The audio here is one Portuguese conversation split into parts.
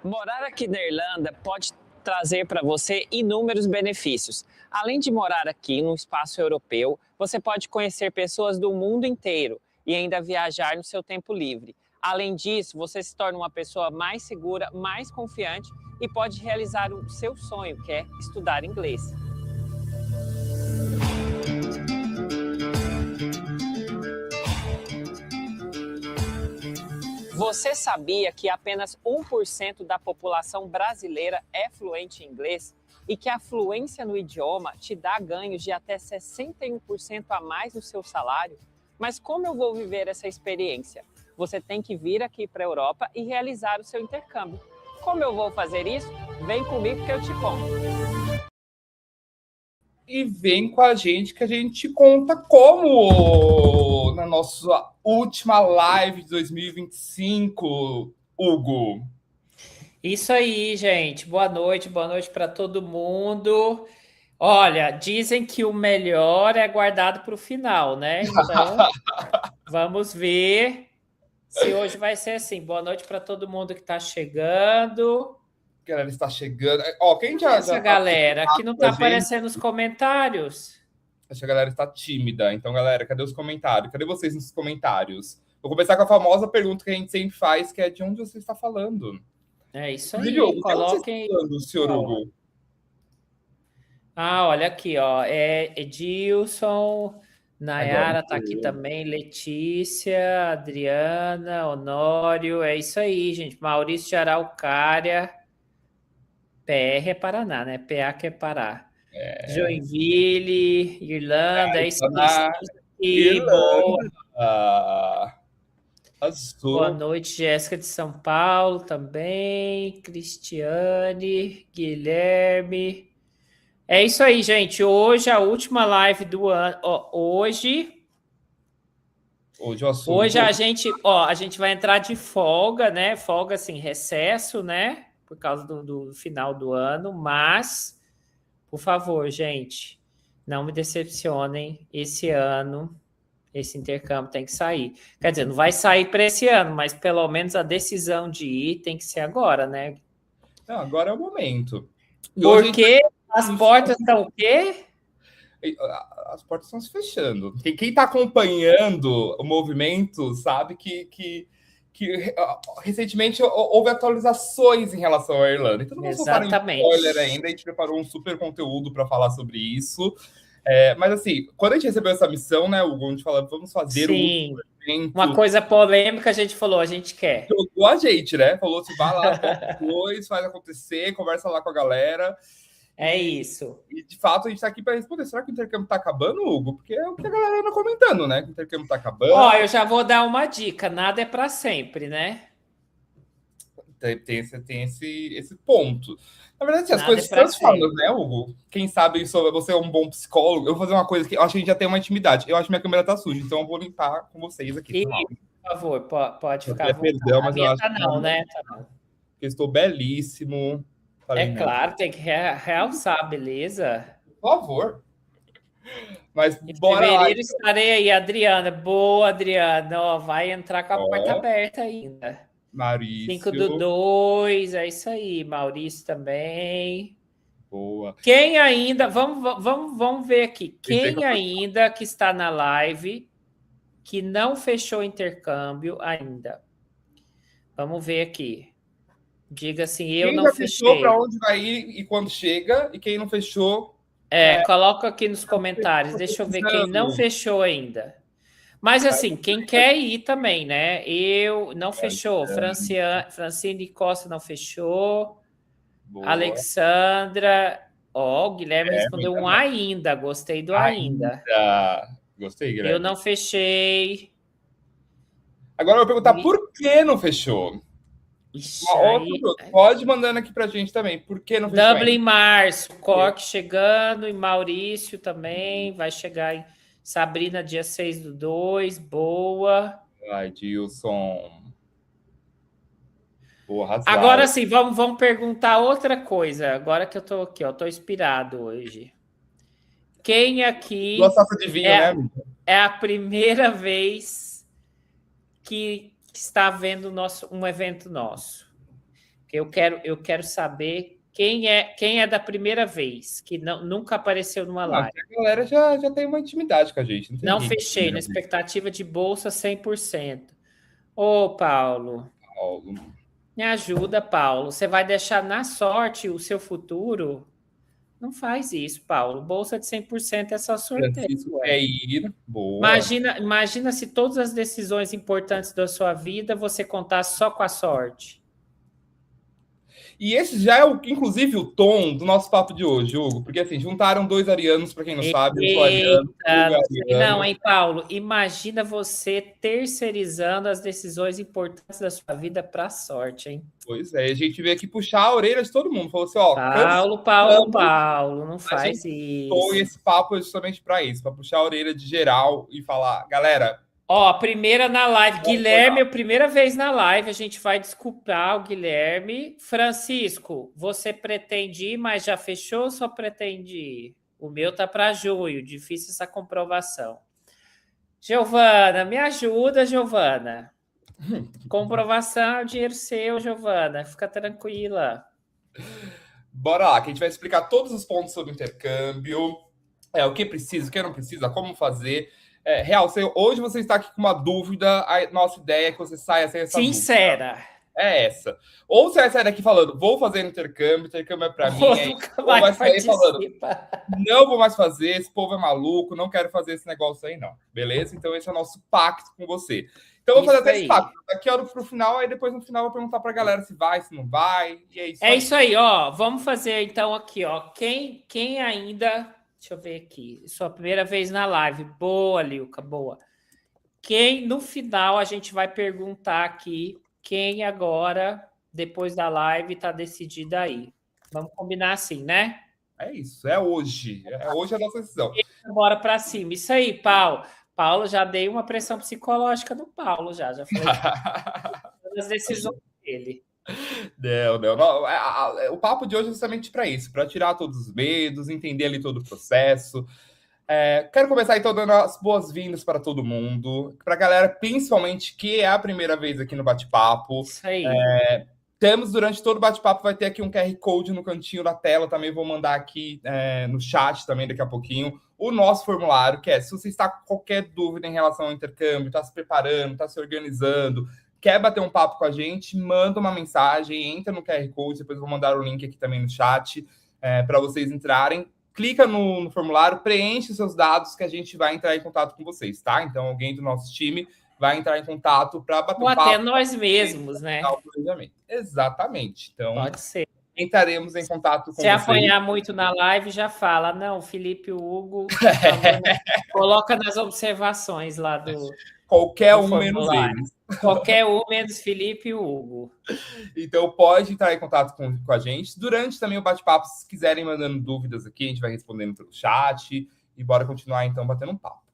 Morar aqui na Irlanda pode trazer para você inúmeros benefícios. Além de morar aqui num espaço europeu, você pode conhecer pessoas do mundo inteiro e ainda viajar no seu tempo livre. Além disso, você se torna uma pessoa mais segura, mais confiante e pode realizar o seu sonho, que é estudar inglês. Você sabia que apenas 1% da população brasileira é fluente em inglês e que a fluência no idioma te dá ganhos de até 61% a mais no seu salário? Mas como eu vou viver essa experiência? Você tem que vir aqui para a Europa e realizar o seu intercâmbio. Como eu vou fazer isso? Vem comigo que eu te conto. E vem com a gente que a gente conta como na nossa última live de 2025, Hugo. Isso aí, gente. Boa noite para todo mundo. Olha, dizem que o melhor é guardado para o final, né? Então, vamos ver se hoje vai ser assim. Boa noite para todo mundo que está chegando. A galera está chegando. Ó, quem já Essa galera que não está aparecendo nos comentários. Acho que a galera está tímida. Então, galera, cadê os comentários? Cadê vocês nos comentários? Vou começar com a famosa pergunta que a gente sempre faz, que é de onde você está falando? É isso aí, coloquem. Falando, senhor Hugo? Ah, olha aqui, ó. É Edilson, Nayara tá aqui também, Letícia, Adriana, Honório. É isso aí, gente. Maurício de Araucária. PR é Paraná, né? PA que é Pará. Joinville, Irlanda, é isso aí. Boa noite, Jéssica de São Paulo também, Cristiane, Guilherme. É isso aí, gente. Hoje a última live do ano. Hoje a gente vai entrar de folga, né? Folga assim, recesso, né? Por causa do final do ano, mas, por favor, gente, não me decepcionem esse ano. Esse intercâmbio tem que sair. Quer dizer, não vai sair para esse ano, mas pelo menos a decisão de ir tem que ser agora, né? Não, agora é o momento. Porque as portas estão o quê? As portas estão se fechando. Quem está acompanhando o movimento sabe que recentemente houve atualizações em relação à Irlanda. Então não vamos soltar um spoiler ainda, a gente preparou um super conteúdo para falar sobre isso. Mas assim, quando a gente recebeu essa missão, né, Hugo, a gente falou, vamos fazer um evento. Uma coisa polêmica, a gente falou, a gente quer. Jogou a gente, né? Falou assim, vai lá, depois, faz acontecer, conversa lá com a galera. É isso. E, de fato, a gente está aqui para responder. Será que o intercâmbio está acabando, Hugo? Porque é o que a galera anda comentando, né? Que o intercâmbio está acabando. Ó, eu já vou dar uma dica. Nada é para sempre, né? Tem esse ponto. Na verdade, as coisas se transformam, né, Hugo? Quem sabe você é um bom psicólogo. Eu vou fazer uma coisa que eu acho que a gente já tem uma intimidade. Eu acho que minha câmera tá suja, então eu vou limpar com vocês aqui. Por favor, pode ficar. Perdão, mas eu acho que não, né? Tá não. Eu estou belíssimo. Falei, claro, tem que realçar a beleza. Por favor. Mas em bora lá. Estarei aí, Adriana. Boa, Adriana. Ó, vai entrar com a porta aberta ainda. Maurício. 5/2, é isso aí. Maurício também. Boa. Quem ainda... Vamos ver aqui. Quem ainda que está na live que não fechou o intercâmbio ainda? Vamos ver aqui. Diga assim, eu não fechei. Quem fechou, para onde vai ir e quando chega? E quem não fechou... Coloca aqui nos comentários. Deixa eu ver quem não fechou ainda. Mas assim, quem quer ir também, né? Eu não fechou. Francine Costa não fechou. Boa. Alexandra. Ó, o Guilherme respondeu um ainda. Gostei do ainda. Gostei, Guilherme. Eu não fechei. Agora eu vou perguntar por que não fechou. Pode mandando aqui pra gente também. Por que não fechou? Dublin Março, Cork chegando e Maurício também vai chegar em Sabrina, dia 6/2, boa. Ai, Dilson. Boa, agora sim, vamos perguntar outra coisa. Agora que eu tô aqui, ó, tô inspirado hoje. Quem aqui é a primeira vez que está vendo um evento nosso? Porque eu quero saber quem é da primeira vez, que nunca apareceu numa live. A galera já tem uma intimidade com a gente. Não, tem Não ninguém fechei, na expectativa de bolsa 100%. Ô, Paulo, Paulo. me ajuda, Paulo. Você vai deixar na sorte o seu futuro? Não faz isso, Paulo. Bolsa de 100% é só sorteio. Francisco quer ir. Boa. Imagina se todas as decisões importantes da sua vida você contar só com a sorte. E esse já é, inclusive, o tom do nosso papo de hoje, Hugo. Porque, assim, juntaram 2 arianos, para quem não sabe. Eu sou ariano, Hugo é ariano. Não, hein, Paulo? Imagina você terceirizando as decisões importantes da sua vida para a sorte, hein? Pois é, a gente veio aqui puxar a orelha de todo mundo. Falou assim, ó... Paulo, não faz isso. E esse papo é justamente para isso, para puxar a orelha de geral e falar, galera... Ó, primeira na live. Guilherme, primeira vez na live, a gente vai desculpar o Guilherme. Francisco, você pretende ir, mas já fechou ou só pretende ir? O meu tá para junho, difícil essa comprovação. Giovana, me ajuda, Giovana. Comprovação é o dinheiro seu, Giovana. Fica tranquila. Bora lá, que a gente vai explicar todos os pontos sobre o intercâmbio, o que precisa, o que não precisa, como fazer... Real, hoje você está aqui com uma dúvida, a nossa ideia é que você saia sem essa sincera. Dúvida. É essa. Ou você vai sair daqui falando, vou fazer intercâmbio é para mim. Ou vai sair falando, não vou mais fazer, esse povo é maluco, não quero fazer esse negócio aí não. Beleza? Então esse é o nosso pacto com você. Então eu vou fazer até esse pacto. Daqui a hora pro final, aí depois no final eu vou perguntar pra galera se vai, se não vai. E é isso aí. É isso aí, ó. Vamos fazer então aqui, ó. Quem ainda... Deixa eu ver aqui. Sua primeira vez na live. Boa, Lilca, boa. No final, a gente vai perguntar aqui quem agora, depois da live, está decidida aí. Vamos combinar assim, né? É isso, é hoje. Hoje a nossa decisão. Bora para cima. Isso aí, Paulo. Paulo, já dei uma pressão psicológica no Paulo, já falei as decisões dele. Não. O papo de hoje é justamente para isso, para tirar todos os medos, entender ali todo o processo. Quero começar então dando as boas-vindas para todo mundo, para a galera, principalmente, que é a primeira vez aqui no Bate-Papo. Isso aí. Temos, durante todo o bate-papo, vai ter aqui um QR Code no cantinho da tela, também vou mandar aqui no chat também daqui a pouquinho, o nosso formulário, que se você está com qualquer dúvida em relação ao intercâmbio, está se preparando, está se organizando, quer bater um papo com a gente, manda uma mensagem, entra no QR Code, depois eu vou mandar o link aqui também no chat para vocês entrarem. Clica no formulário, preenche seus dados que a gente vai entrar em contato com vocês, tá? Então, alguém do nosso time vai entrar em contato para bater um papo. Ou até nós mesmos, né? Exatamente. Então, pode ser. Entraremos em contato com vocês. Se apanhar muito na live, já fala. Não, Felipe Hugo, por favor, coloca nas observações lá do... Qualquer um menos eles. Qualquer um menos Felipe Hugo. Então, pode entrar em contato com a gente. Durante também o bate-papo, se quiserem mandando dúvidas aqui, a gente vai respondendo pelo chat. E bora continuar, então, batendo um papo.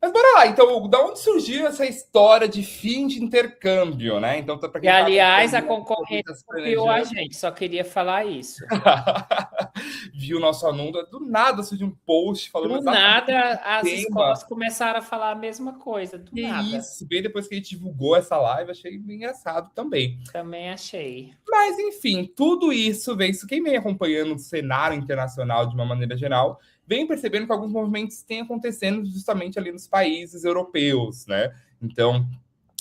Mas bora lá, então, Hugo, da onde surgiu essa história de fim de intercâmbio, né? Então, e, aliás, a concorrência copiou a gente, só queria falar isso. Viu o nosso anúncio, do nada surgiu um post falando... Do nada, as escolas começaram a falar a mesma coisa, do nada. Isso, bem depois que a gente divulgou essa live, achei bem engraçado também. Também achei. Mas, enfim, tudo isso vem... Quem vem acompanhando o cenário internacional de uma maneira geral... vem percebendo que alguns movimentos têm acontecendo justamente ali nos países europeus, né? Então,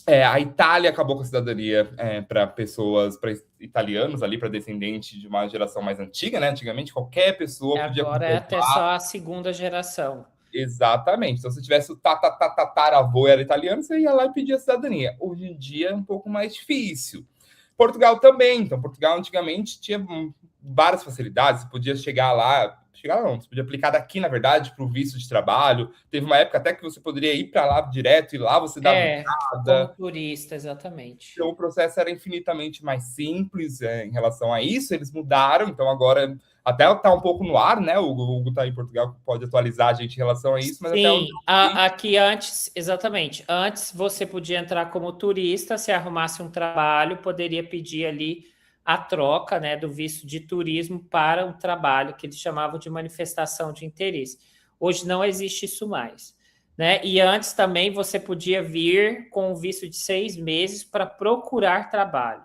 a Itália acabou com a cidadania para italianos ali, para descendentes de uma geração mais antiga, né? Antigamente, qualquer pessoa podia... Agora é até só a segunda geração. Exatamente. Então, se tivesse o tataravô era italiano, você ia lá e pedia a cidadania. Hoje em dia é um pouco mais difícil. Portugal também. Então, Portugal antigamente tinha várias facilidades. Você podia chegar lá... você podia aplicar daqui, na verdade, para o visto de trabalho. Teve uma época até que você poderia ir para lá direto e lá você dava entrada. Como turista, exatamente. Então, o processo era infinitamente mais simples em relação a isso. Eles mudaram, então agora até está um pouco no ar, né? O Hugo está em Portugal, pode atualizar a gente em relação a isso. Mas sim, aqui antes, exatamente. Antes você podia entrar como turista, se arrumasse um trabalho, poderia pedir ali a troca, né, do visto de turismo para um trabalho que eles chamavam de manifestação de interesse. Hoje não existe isso mais, né? E antes também você podia vir com um visto de 6 meses para procurar trabalho.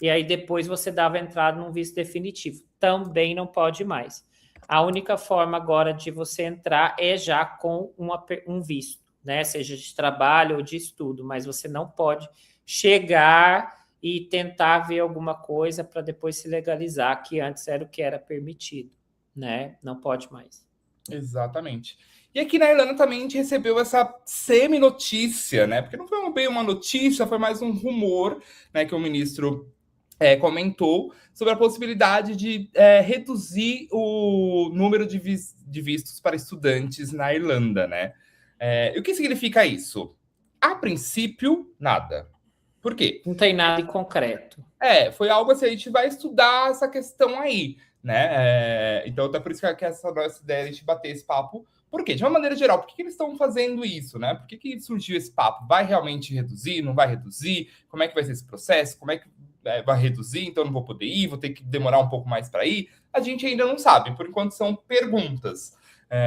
e aí depois você dava entrada num visto definitivo. Também não pode mais. A única forma agora de você entrar é já com um visto, né? Seja de trabalho ou de estudo, mas você não pode chegar e tentar ver alguma coisa para depois se legalizar, que antes era o que era permitido, né? Não pode mais. Exatamente. E aqui na Irlanda também a gente recebeu essa semi-notícia, né? Porque não foi bem uma notícia, foi mais um rumor, né? Que o ministro comentou sobre a possibilidade de reduzir o número de vistos para estudantes na Irlanda, né? E o que significa isso? A princípio, nada. Por quê? Não tem nada em concreto. Foi algo assim, a gente vai estudar essa questão aí, né? Então, até por isso que essa nossa ideia de a gente bater esse papo. Por quê? De uma maneira geral, por que eles estão fazendo isso, né? Por que surgiu esse papo? Vai realmente reduzir? Não vai reduzir? Como é que vai ser esse processo? Como é que vai reduzir? Então, eu não vou poder ir? Vou ter que demorar um pouco mais para ir? A gente ainda não sabe. Por enquanto, são perguntas.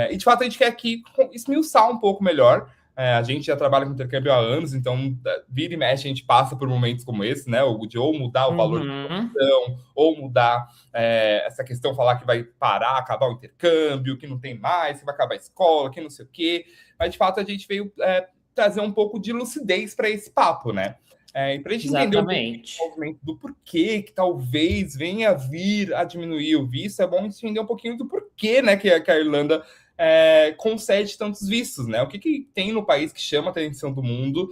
E, de fato, a gente quer aqui esmiuçar um pouco melhor. A gente já trabalha com intercâmbio há anos, então vira e mexe a gente passa por momentos como esse, né? De ou mudar o valor de produção, ou mudar essa questão, falar que vai parar, acabar o intercâmbio, que não tem mais, que vai acabar a escola, que não sei o quê. Mas, de fato, a gente veio trazer um pouco de lucidez para esse papo, né? E para a gente entender um pouco o movimento do porquê que talvez venha vir a diminuir o visto, é bom a gente entender um pouquinho do porquê, né, que a Irlanda concede tantos vistos, né? O que tem no país que chama a atenção do mundo,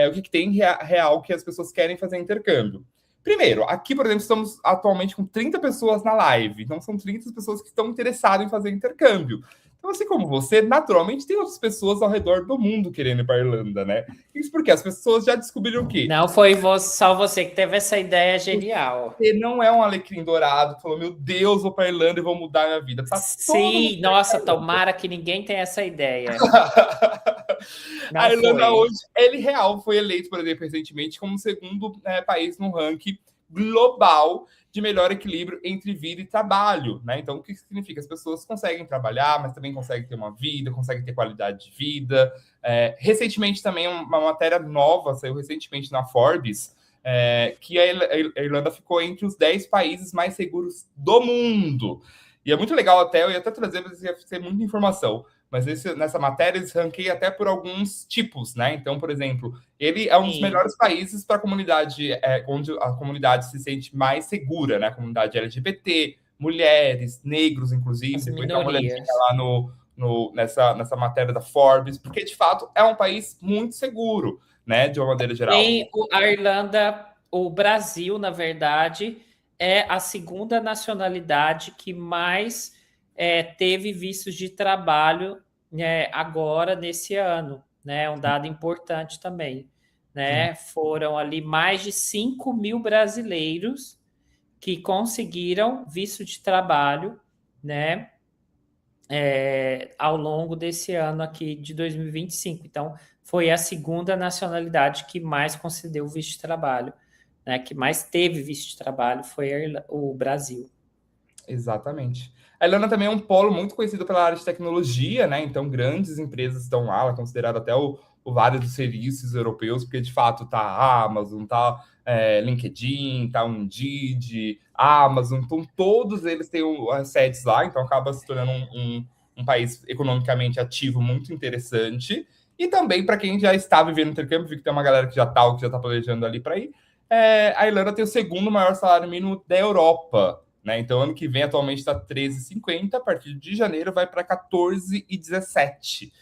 o que tem real que as pessoas querem fazer intercâmbio. Primeiro, aqui, por exemplo, estamos atualmente com 30 pessoas na live, então são 30 pessoas que estão interessadas em fazer intercâmbio. Então, assim como você, naturalmente tem outras pessoas ao redor do mundo querendo ir para a Irlanda, né? Isso porque as pessoas já descobriram que... Não foi só você que teve essa ideia genial. Você não é um alecrim dourado que falou, meu Deus, vou para a Irlanda e vou mudar a minha vida. Tá Sim, nossa, tomara que ninguém tenha essa ideia. A Irlanda hoje, ele real foi eleito, por exemplo, recentemente como o segundo país no ranking global de melhor equilíbrio entre vida e trabalho, né? Então, o que significa? As pessoas conseguem trabalhar, mas também conseguem ter uma vida, conseguem ter qualidade de vida. Recentemente, também, uma matéria nova saiu recentemente na Forbes, que a Irlanda ficou entre os 10 países mais seguros do mundo. E é muito legal até, eu ia até trazer, mas ia ser muita informação. Mas nessa matéria eles ranqueiam até por alguns tipos, né? Então, por exemplo, ele é um dos melhores países para a comunidade, onde a comunidade se sente mais segura, né? A comunidade LGBT, mulheres, negros, inclusive. Depois dá uma olhadinha lá nessa matéria da Forbes, porque de fato é um país muito seguro, né? De uma maneira geral. Tem a Irlanda, o Brasil, na verdade, é a segunda nacionalidade que mais teve vistos de trabalho agora nesse ano, né? Um dado importante também, né? Foram ali mais de 5 mil brasileiros que conseguiram visto de trabalho, né? Ao longo desse ano aqui de 2025. Então, foi a segunda nacionalidade que mais concedeu visto de trabalho, né? Que mais teve visto de trabalho foi o Brasil. Exatamente. A Irlanda também é um polo muito conhecido pela área de tecnologia, né? Então, grandes empresas estão lá, ela é considerada até o Vale dos Serviços Europeus, porque de fato tá a Amazon, tá LinkedIn, tá o Indeed, Amazon, então todos eles têm as sedes lá, então acaba se tornando um país economicamente ativo muito interessante. E também, para quem já está vivendo intercâmbio, vi que tem uma galera que já está planejando ali para ir, a Irlanda tem o segundo maior salário mínimo da Europa. Né? Então, ano que vem, atualmente está 13,50, a partir de janeiro vai para 14,17,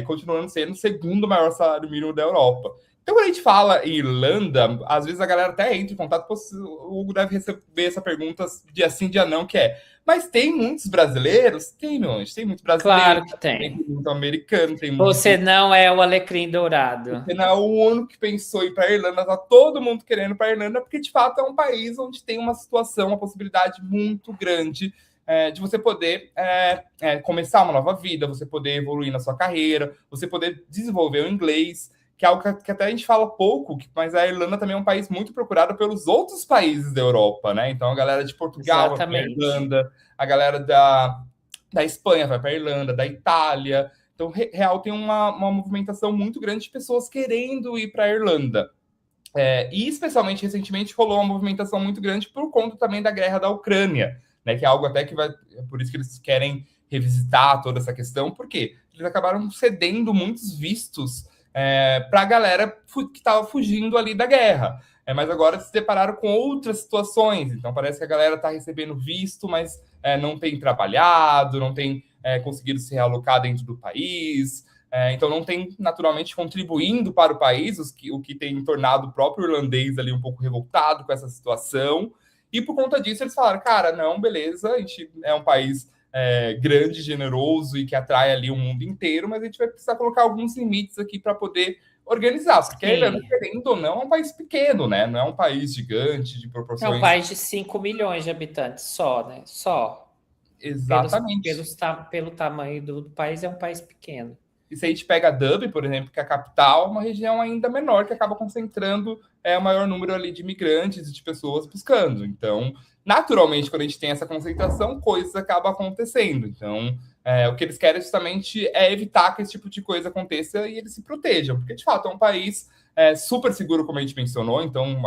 continuando sendo o segundo maior salário mínimo da Europa. Então, quando a gente fala em Irlanda, às vezes a galera até entra em contato, o Hugo deve receber essa pergunta dia sim, dia não, que mas tem muitos brasileiros? Tem, meu anjo, tem muitos brasileiros. Claro que tem. Tem muito americano, tem muito... Você não é o alecrim dourado. Você não é o único que pensou em ir para a Irlanda, tá todo mundo querendo ir para a Irlanda, porque de fato é um país onde tem uma situação, uma possibilidade muito grande de você poder começar uma nova vida, você poder evoluir na sua carreira, você poder desenvolver o inglês, que é algo que até a gente fala pouco, mas a Irlanda também é um país muito procurado pelos outros países da Europa, né? Então a galera de Portugal vai para a Irlanda, a galera da Espanha vai para a Irlanda, da Itália. Então, real tem uma movimentação muito grande de pessoas querendo ir para a Irlanda. E especialmente recentemente rolou uma movimentação muito grande por conta também da guerra da Ucrânia, né? Que é algo até que vai. É por isso que eles querem revisitar toda essa questão, porque eles acabaram cedendo muitos vistos para a galera que estava fugindo ali da guerra. Mas agora se depararam com outras situações. Então parece que a galera está recebendo visto, mas não tem trabalhado, não tem conseguido se realocar dentro do país. Então não tem naturalmente contribuindo para o país, o que tem tornado o próprio irlandês ali um pouco revoltado com essa situação. E por conta disso eles falaram, cara, não, beleza, a gente é um país grande, generoso e que atrai ali o mundo inteiro, mas a gente vai precisar colocar alguns limites aqui para poder organizar, porque a Irlanda, querendo ou não, é um país pequeno, né? Não é um país gigante de proporções. É um país de 5 milhões de habitantes só, né? Só. Exatamente. Pelo tamanho do país, é um país pequeno. E se a gente pega Dublin, por exemplo, que é a capital, uma região ainda menor, que acaba concentrando o maior número ali de imigrantes e de pessoas buscando. Então, naturalmente, quando a gente tem essa concentração, coisas acabam acontecendo. Então, o que eles querem justamente é evitar que esse tipo de coisa aconteça e eles se protejam. Porque, de fato, é um país super seguro, como a gente mencionou. Então,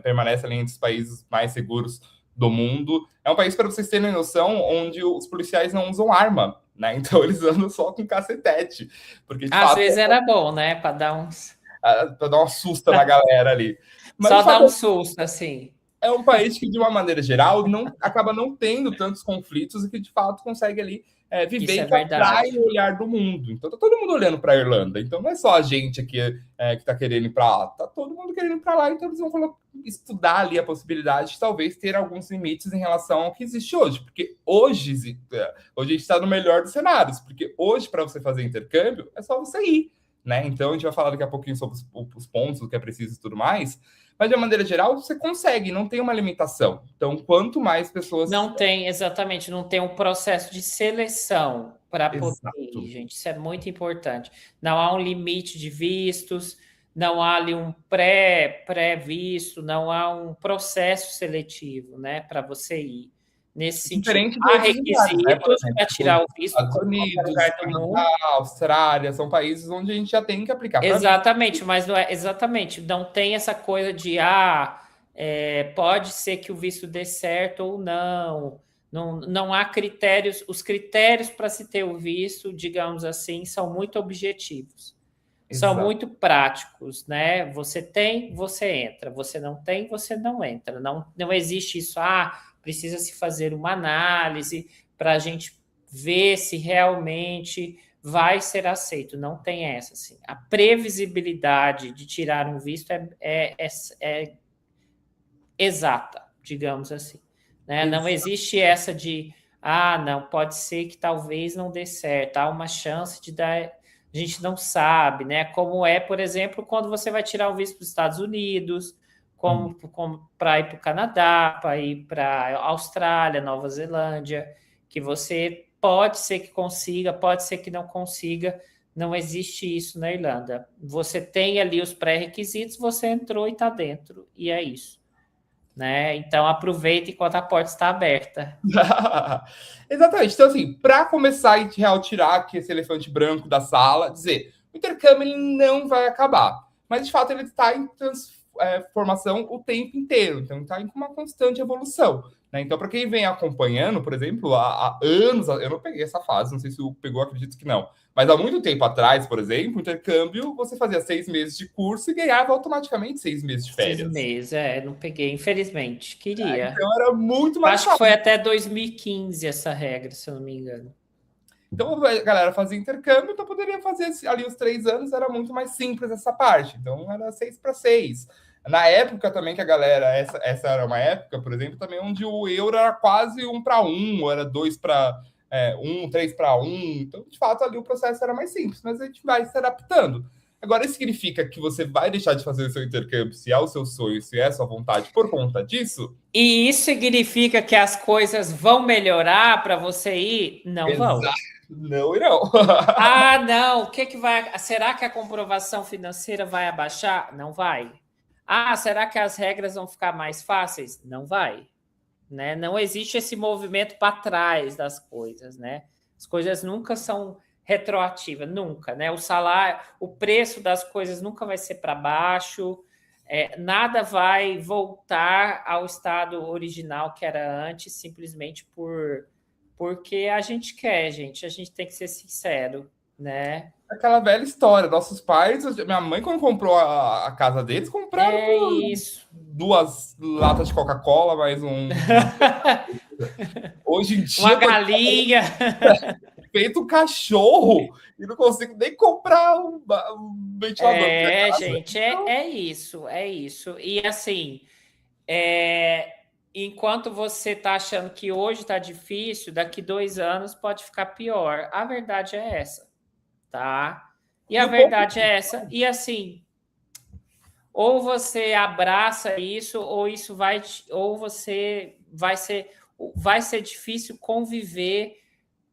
permanece ali entre os países mais seguros do mundo. É um país, para vocês terem noção, onde os policiais não usam arma, né? Então eles andam só com cacetete. Porque, de Às fato, vezes era bom, né? Para dar uma susta na galera ali. Mas, só dar um susto, assim. É um país que, de uma maneira geral, acaba não tendo tantos conflitos e que, de fato, consegue ali viver e atrai o olhar do mundo. Então, tá todo mundo olhando para a Irlanda. Então, não é só a gente aqui que está querendo ir para lá. Tá todo mundo querendo ir para lá. Então, eles vão estudar ali a possibilidade de talvez ter alguns limites em relação ao que existe hoje. Porque hoje a gente está no melhor dos cenários. Porque hoje, para você fazer intercâmbio, é só você ir, né? Então, a gente vai falar daqui a pouquinho sobre os pontos, o que é preciso e tudo mais. Mas, de uma maneira geral, você consegue, não tem uma limitação. Então, quanto mais pessoas... Não tem, exatamente, não tem um processo de seleção para poder ir, gente. Isso é muito importante. Não há um limite de vistos, não há ali um pré-visto, não há um processo seletivo, né, para você ir. Nesse sentido, há requisitos para tirar o visto. Estados Unidos, Canadá, Austrália, são países onde a gente já tem que aplicar. Exatamente, mas não é exatamente, não tem essa coisa de pode ser que o visto dê certo ou não. Não há critérios. Os critérios para se ter o visto, digamos assim, são muito objetivos. Exato. São muito práticos, né? Você tem, você entra. Você não tem, você não entra. Não existe isso, precisa se fazer uma análise para a gente ver se realmente vai ser aceito. Não tem essa. Assim. A previsibilidade de tirar um visto é exata, digamos assim. Né? Não existe essa de, não, pode ser que talvez não dê certo. Há uma chance de dar... A gente não sabe, né? Como é, por exemplo, quando você vai tirar o visto para os Estados Unidos, como para ir para o Canadá, para ir para a Austrália, Nova Zelândia, que você pode ser que consiga, pode ser que não consiga, não existe isso na Irlanda. Você tem ali os pré-requisitos, você entrou e está dentro, e é isso. Né? Então, aproveita enquanto a porta está aberta. Exatamente. Então, assim, para começar e tirar aqui esse elefante branco da sala, dizer, o intercâmbio ele não vai acabar, mas, de fato, ele está em transformação o tempo inteiro. Então, está em uma constante evolução. Né? Então, para quem vem acompanhando, por exemplo, há anos, eu não peguei essa fase, não sei se o pegou, acredito que não. Mas há muito tempo atrás, por exemplo, intercâmbio, você fazia 6 meses de curso e ganhava automaticamente 6 meses de férias. 6 meses, não peguei, infelizmente. Queria. Então era muito mais fácil. Acho que foi até 2015 essa regra, se eu não me engano. Então a galera fazia intercâmbio, então poderia fazer ali os 3 anos, era muito mais simples essa parte. Então era 6 para 6. Na época também que a galera, essa era uma época, por exemplo, também onde o euro era quase 1 para 1, ou era 2 para 1, 3 para 1. Então, de fato, ali o processo era mais simples, mas a gente vai se adaptando. Agora, isso significa que você vai deixar de fazer o seu intercâmbio, se é o seu sonho, se é a sua vontade, por conta disso? E isso significa que as coisas vão melhorar para você ir? Não vão. Não irão. Não. O que vai... Será que a comprovação financeira vai abaixar? Não vai. Será que as regras vão ficar mais fáceis? Não vai. Né? Não existe esse movimento para trás das coisas, né? As coisas nunca são retroativas, nunca, né? O salário, o preço das coisas nunca vai ser para baixo, Nada vai voltar ao estado original que era antes, simplesmente porque a gente quer, gente. A gente tem que ser sincero, né? Aquela velha história, nossos pais, minha mãe, quando comprou a casa deles, compraram É por isso. 2 latas de Coca-Cola, mais um. Hoje em Uma dia, galinha. feito um cachorro e não consigo nem comprar um ventilador pra minha casa. Gente, é isso, é isso. E assim, enquanto você está achando que hoje está difícil, daqui 2 anos pode ficar pior. A verdade é essa, tá? E E a o ponto verdade é essa. E assim, ou você abraça isso, ou isso vai, ou você vai ser difícil conviver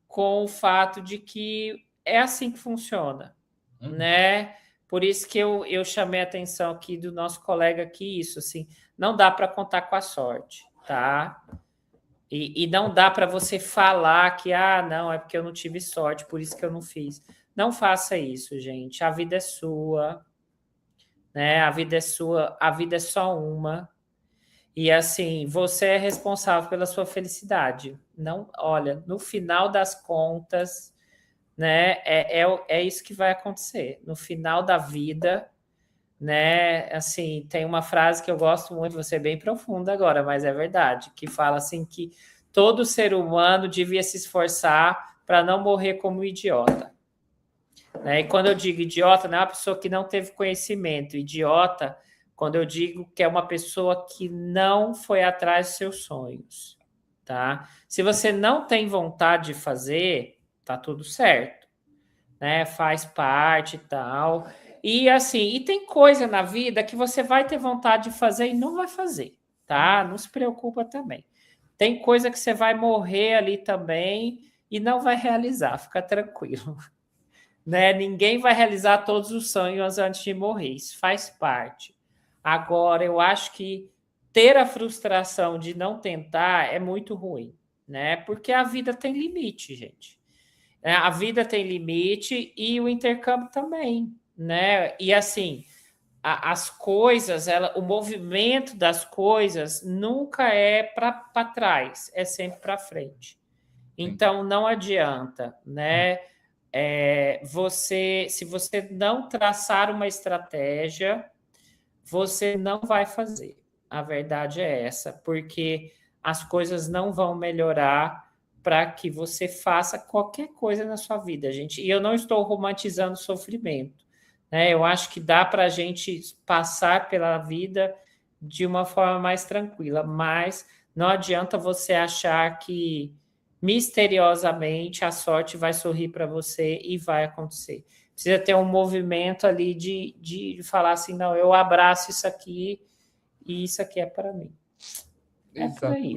com o fato de que é assim que funciona, né? Por isso que eu chamei a atenção aqui do nosso colega aqui, isso, assim, não dá para contar com a sorte, tá? E não dá para você falar que, não, é porque eu não tive sorte, por isso que eu não fiz. Não faça isso, gente. A vida é sua, né? A vida é sua, a vida é só uma. E assim, você é responsável pela sua felicidade. Não, olha, no final das contas, né? É isso que vai acontecer. No final da vida, né? Assim, tem uma frase que eu gosto muito, você é bem profunda agora, mas é verdade, que fala assim que todo ser humano devia se esforçar para não morrer como um idiota. Né? E quando eu digo idiota, não é uma pessoa que não teve conhecimento. Idiota, quando eu digo que é uma pessoa que não foi atrás dos seus sonhos. Tá? Se você não tem vontade de fazer, tá tudo certo. Né? Faz parte e tal. E assim, e tem coisa na vida que você vai ter vontade de fazer e não vai fazer, tá? Não se preocupa também. Tem coisa que você vai morrer ali também e não vai realizar, fica tranquilo. Né? Ninguém vai realizar todos os sonhos antes de morrer, isso faz parte. Agora, eu acho que ter a frustração de não tentar é muito ruim, né? Porque a vida tem limite, gente. A vida tem limite e o intercâmbio também, né? E assim, as coisas, o movimento das coisas nunca é para trás, é sempre para frente. Então não adianta, né? Se você não traçar uma estratégia, você não vai fazer. A verdade é essa, porque as coisas não vão melhorar para que você faça qualquer coisa na sua vida, gente. E eu não estou romantizando o sofrimento, né? Eu acho que dá para a gente passar pela vida de uma forma mais tranquila, mas não adianta você achar que misteriosamente a sorte vai sorrir para você e vai acontecer. Precisa ter um movimento ali de falar assim, não, eu abraço isso aqui e isso aqui é para mim. É por aí.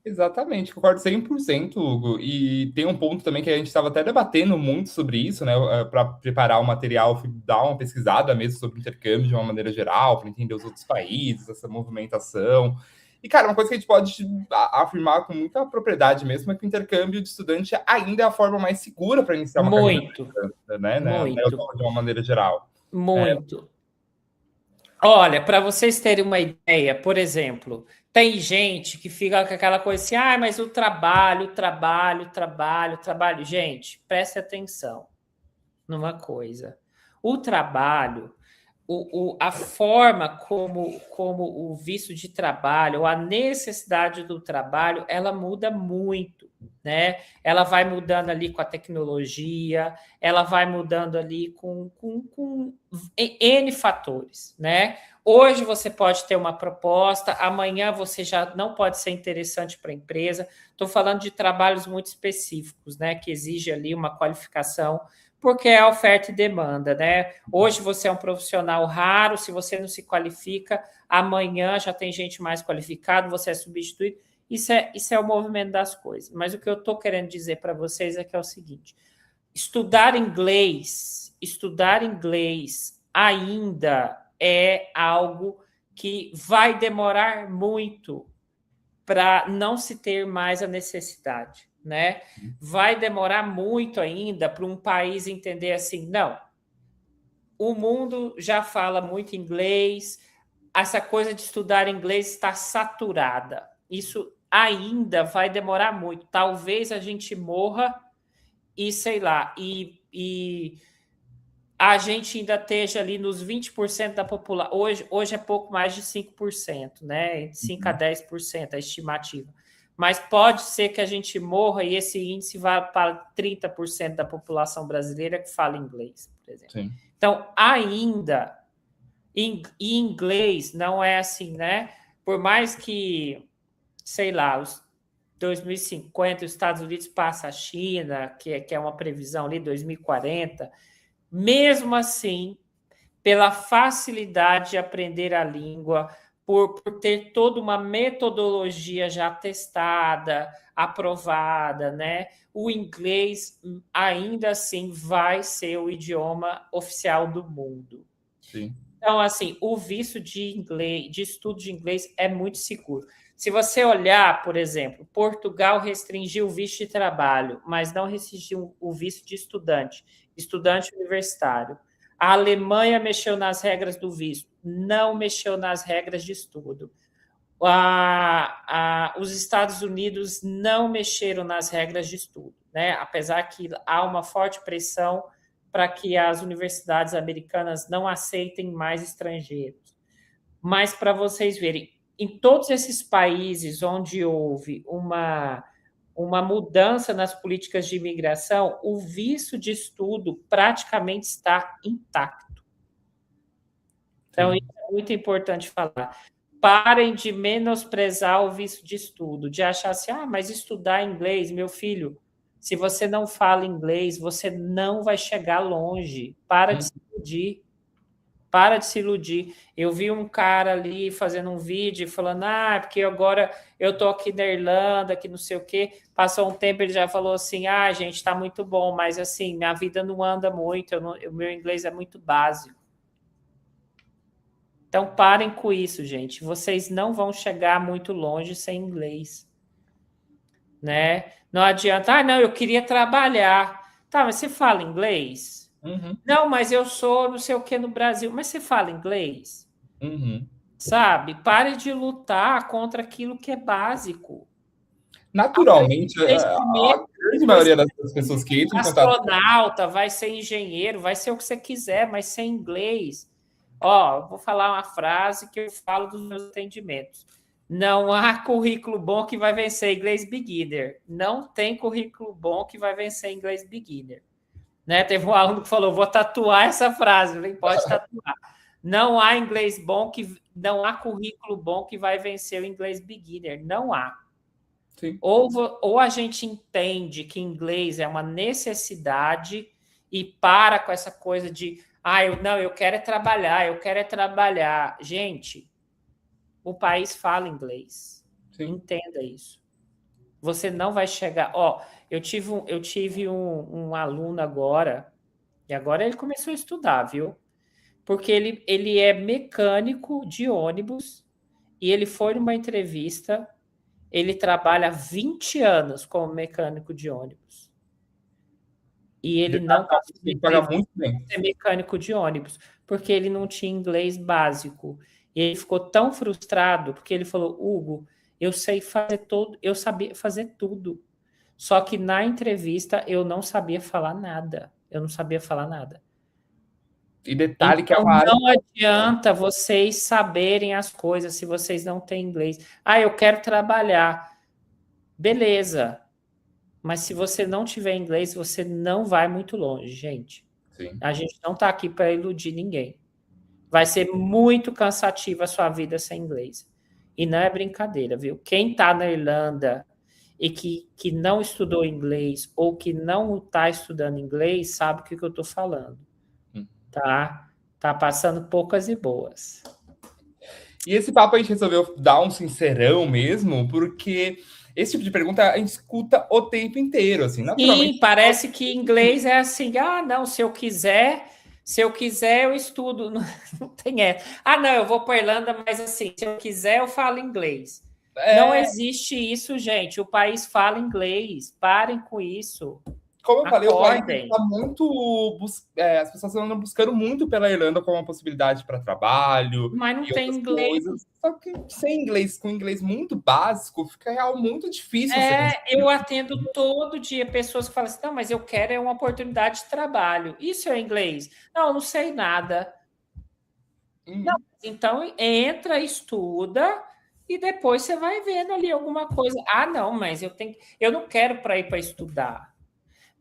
Exatamente, concordo 100%, Hugo. E tem um ponto também que a gente estava até debatendo muito sobre isso, né? Para preparar o material, fui dar uma pesquisada mesmo sobre intercâmbio de uma maneira geral, para entender os outros países, essa movimentação. E, cara, uma coisa que a gente pode afirmar com muita propriedade mesmo é que o intercâmbio de estudante ainda é a forma mais segura para iniciar uma carreira, né? Na Europa, de uma maneira geral. Muito. Olha, para vocês terem uma ideia, por exemplo, tem gente que fica com aquela coisa assim, mas o trabalho. Gente, preste atenção numa coisa. O trabalho, a forma como o visto de trabalho, ou a necessidade do trabalho, ela muda muito, né? Ela vai mudando ali com a tecnologia, ela vai mudando ali com N fatores, né? Hoje você pode ter uma proposta, amanhã você já não pode ser interessante para a empresa. Estou falando de trabalhos muito específicos, né? Que exige ali uma qualificação, porque é oferta e demanda, né? Hoje você é um profissional raro, se você não se qualifica, amanhã já tem gente mais qualificada, você é substituído. Isso é o movimento das coisas. Mas o que eu estou querendo dizer para vocês é que é o seguinte: estudar inglês ainda é algo que vai demorar muito para não se ter mais a necessidade, né? Vai demorar muito ainda para um país entender assim, não, o mundo já fala muito inglês, essa coisa de estudar inglês está saturada. Isso ainda vai demorar muito. Talvez a gente morra e, sei lá, e a gente ainda esteja ali nos 20% da população. Hoje é pouco mais de 5%, né? Entre 5% a 10% a estimativa. Mas pode ser que a gente morra e esse índice vá para 30% da população brasileira que fala inglês, por exemplo. Sim. Então, ainda, em inglês, não é assim, né? Por mais que, sei lá, os 2050 os Estados Unidos passa a China, que é uma previsão ali, 2040, mesmo assim, pela facilidade de aprender a língua, por ter toda uma metodologia já testada, aprovada, né? O inglês ainda assim vai ser o idioma oficial do mundo. Sim. Então, assim, o visto de inglês, de estudo de inglês é muito seguro. Se você olhar, por exemplo, Portugal restringiu o visto de trabalho, mas não restringiu o visto de estudante universitário. A Alemanha mexeu nas regras do visto, não mexeu nas regras de estudo. Os Estados Unidos não mexeram nas regras de estudo, né? Apesar que há uma forte pressão para que as universidades americanas não aceitem mais estrangeiros. Mas para vocês verem, em todos esses países onde houve uma mudança nas políticas de imigração, o visto de estudo praticamente está intacto. Então, isso é muito importante falar. Parem de menosprezar o visto de estudo, de achar assim, mas estudar inglês, meu filho, se você não fala inglês, você não vai chegar longe. Para de se iludir. Para de se iludir. Eu vi um cara ali fazendo um vídeo falando, porque agora eu tô aqui na Irlanda, que não sei o quê. Passou um tempo, ele já falou assim, gente, tá muito bom, mas assim, minha vida não anda muito, o meu inglês é muito básico. Então, parem com isso, gente. Vocês não vão chegar muito longe sem inglês. Né? Não adianta, não, eu queria trabalhar. Tá, mas você fala inglês? Uhum. Não, mas eu sou não sei o que no Brasil. Mas você fala inglês? Uhum. Sabe? Pare de lutar contra aquilo que é básico. Naturalmente, a grande maioria das pessoas que entram em contato... Astronauta, vai ser engenheiro, vai ser o que você quiser, mas sem inglês. Vou falar uma frase que eu falo dos meus atendimentos. Não há currículo bom que vai vencer inglês beginner. Não tem currículo bom que vai vencer inglês beginner. Né? Teve um aluno que falou, vou tatuar essa frase. Eu falei, pode tatuar. Não há inglês bom não há currículo bom que vai vencer o inglês beginner. Não há. Sim. Ou a gente entende que inglês é uma necessidade e para com essa coisa de eu quero trabalhar. Gente, o país fala inglês. Sim. Entenda isso. Você não vai chegar... eu tive um aluno agora, e agora ele começou a estudar, viu? Porque ele é mecânico de ônibus e ele foi numa entrevista, ele trabalha há 20 anos como mecânico de ônibus. E ele não conseguiu ser mecânico de ônibus, porque ele não tinha inglês básico. E ele ficou tão frustrado, porque ele falou, Hugo, eu sabia fazer tudo. Só que na entrevista eu não sabia falar nada. E detalhe que não adianta vocês saberem as coisas se vocês não têm inglês. Eu quero trabalhar. Beleza. Mas se você não tiver inglês, você não vai muito longe, gente. Sim. A gente não está aqui para iludir ninguém. Vai ser muito cansativa a sua vida sem inglês. E não é brincadeira, viu? Quem está na Irlanda e que não estudou inglês ou que não está estudando inglês, sabe o que eu estou falando. Tá passando poucas e boas. E esse papo a gente resolveu dar um sincerão mesmo, porque esse tipo de pergunta a gente escuta o tempo inteiro, assim, naturalmente. Sim, parece que inglês é assim, não, se eu quiser eu estudo, não tem essa. Não, eu vou para a Irlanda, mas assim, se eu quiser eu falo inglês. Não existe isso, gente, o país fala inglês, parem com isso. Como eu falei, o país Acordem. está muito. As pessoas andam buscando muito pela Irlanda como uma possibilidade para trabalho Mas não e tem outras inglês. coisas. Só que sem inglês, com inglês muito básico, fica real muito difícil você conseguir. Eu atendo todo dia pessoas que falam assim: não, mas eu quero uma oportunidade de trabalho. Isso é inglês? Não, eu não sei nada. Não, então entra, estuda e depois você vai vendo ali alguma coisa. Ah, não, mas eu não quero para ir para estudar.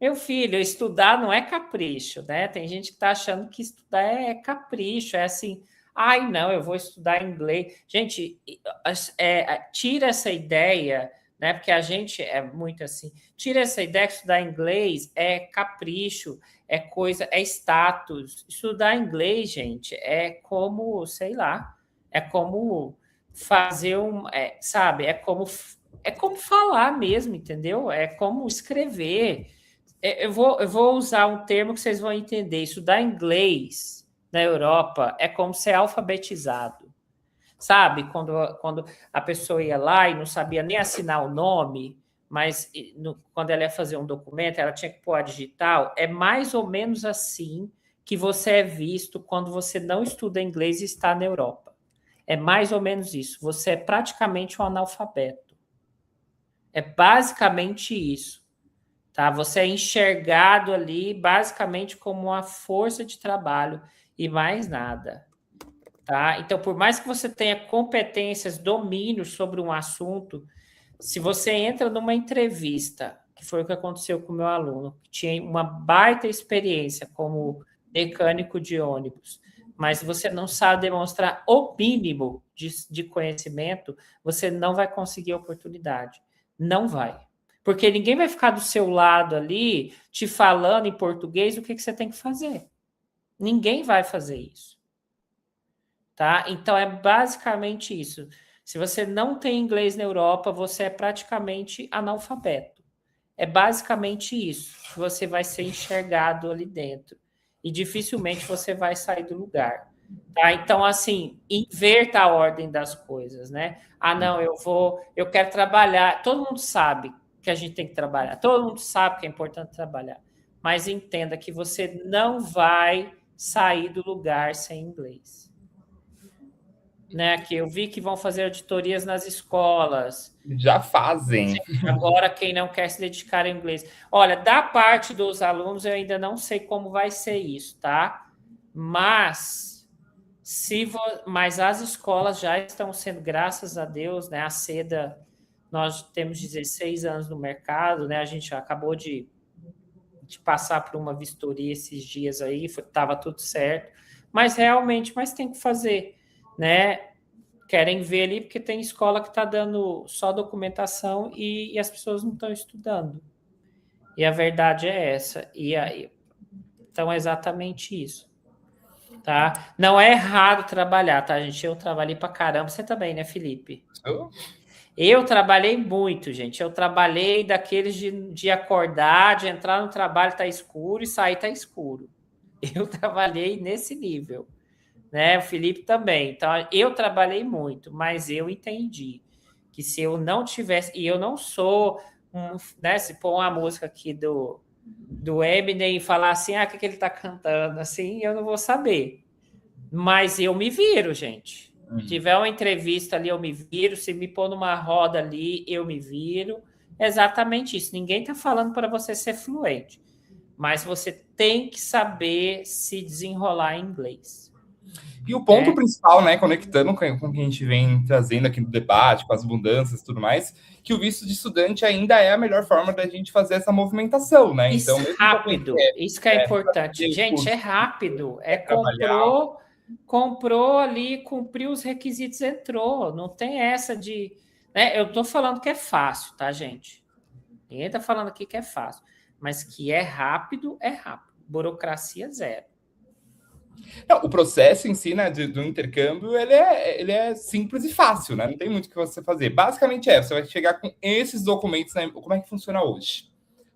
Meu filho, estudar não é capricho, né? Tem gente que está achando que estudar é capricho, é assim, ai, não, eu vou estudar inglês. Gente, tira essa ideia, né? Porque a gente é muito assim, tira essa ideia que estudar inglês é capricho, é coisa, é status. Estudar inglês, gente, é como, sei lá, é como fazer sabe, é como falar mesmo, entendeu? É como escrever. Eu vou usar um termo que vocês vão entender. Estudar inglês na Europa é como ser alfabetizado. Sabe? Quando a pessoa ia lá e não sabia nem assinar o nome, mas quando ela ia fazer um documento, ela tinha que pôr a digital. É mais ou menos assim que você é visto quando você não estuda inglês e está na Europa. É mais ou menos isso. Você é praticamente um analfabeto. É basicamente isso. Tá? Você é enxergado ali basicamente como uma força de trabalho e mais nada. Tá? Então, por mais que você tenha competências, domínio sobre um assunto, se você entra numa entrevista, que foi o que aconteceu com o meu aluno, que tinha uma baita experiência como mecânico de ônibus, mas você não sabe demonstrar o mínimo de conhecimento, você não vai conseguir a oportunidade. Não vai. Porque ninguém vai ficar do seu lado ali, te falando em português o que você tem que fazer. Ninguém vai fazer isso. Tá? Então, é basicamente isso. Se você não tem inglês na Europa, você é praticamente analfabeto. É basicamente isso. Você vai ser enxergado ali dentro. E dificilmente você vai sair do lugar. Tá? Então, assim, inverta a ordem das coisas, né? Ah, não, eu quero trabalhar. Todo mundo sabe que a gente tem que trabalhar. Todo mundo sabe que é importante trabalhar. Mas entenda que você não vai sair do lugar sem inglês. Né, que eu vi que vão fazer auditorias nas escolas. Já fazem. Agora, quem não quer se dedicar ao inglês. Olha, da parte dos alunos, eu ainda não sei como vai ser isso, tá? Mas, mas as escolas já estão sendo, graças a Deus, né? A Seda, nós temos 16 anos no mercado, né? A gente acabou de passar por uma vistoria esses dias aí, estava tudo certo. Mas realmente, tem que fazer, né? Querem ver ali porque tem escola que está dando só documentação e as pessoas não estão estudando. E a verdade é essa. Então, é exatamente isso. Tá? Não é errado trabalhar, tá, gente? Eu trabalhei pra caramba. Você também, né, Felipe? Eu trabalhei muito, gente. Eu trabalhei daqueles de acordar, de entrar no trabalho, tá escuro, e sair, tá escuro. Eu trabalhei nesse nível. Né? O Felipe também. Então, eu trabalhei muito, mas eu entendi que se eu não tivesse... E eu não sou... né? Se pôr uma música aqui do Eminem e falar assim, o que ele tá cantando, assim, eu não vou saber. Mas eu me viro, gente. Se tiver uma entrevista ali, eu me viro. Se me pôr numa roda ali, eu me viro. É exatamente isso. Ninguém tá falando para você ser fluente. Mas você tem que saber se desenrolar em inglês. E o ponto principal, né, conectando com o que a gente vem trazendo aqui no debate, com as abundâncias e tudo mais, que o visto de estudante ainda é a melhor forma da gente fazer essa movimentação, né? Isso então, rápido, isso que é importante. Gente, é rápido. Comprou ali, cumpriu os requisitos, entrou. Não tem essa de... Né? Eu tô falando que é fácil, tá, gente? Ninguém tá falando aqui que é fácil. Mas que é rápido, é rápido. Burocracia zero. Não, o processo em si, né, do intercâmbio, ele é simples e fácil, né? Não tem muito o que você fazer. Basicamente você vai chegar com esses documentos, como é que funciona hoje?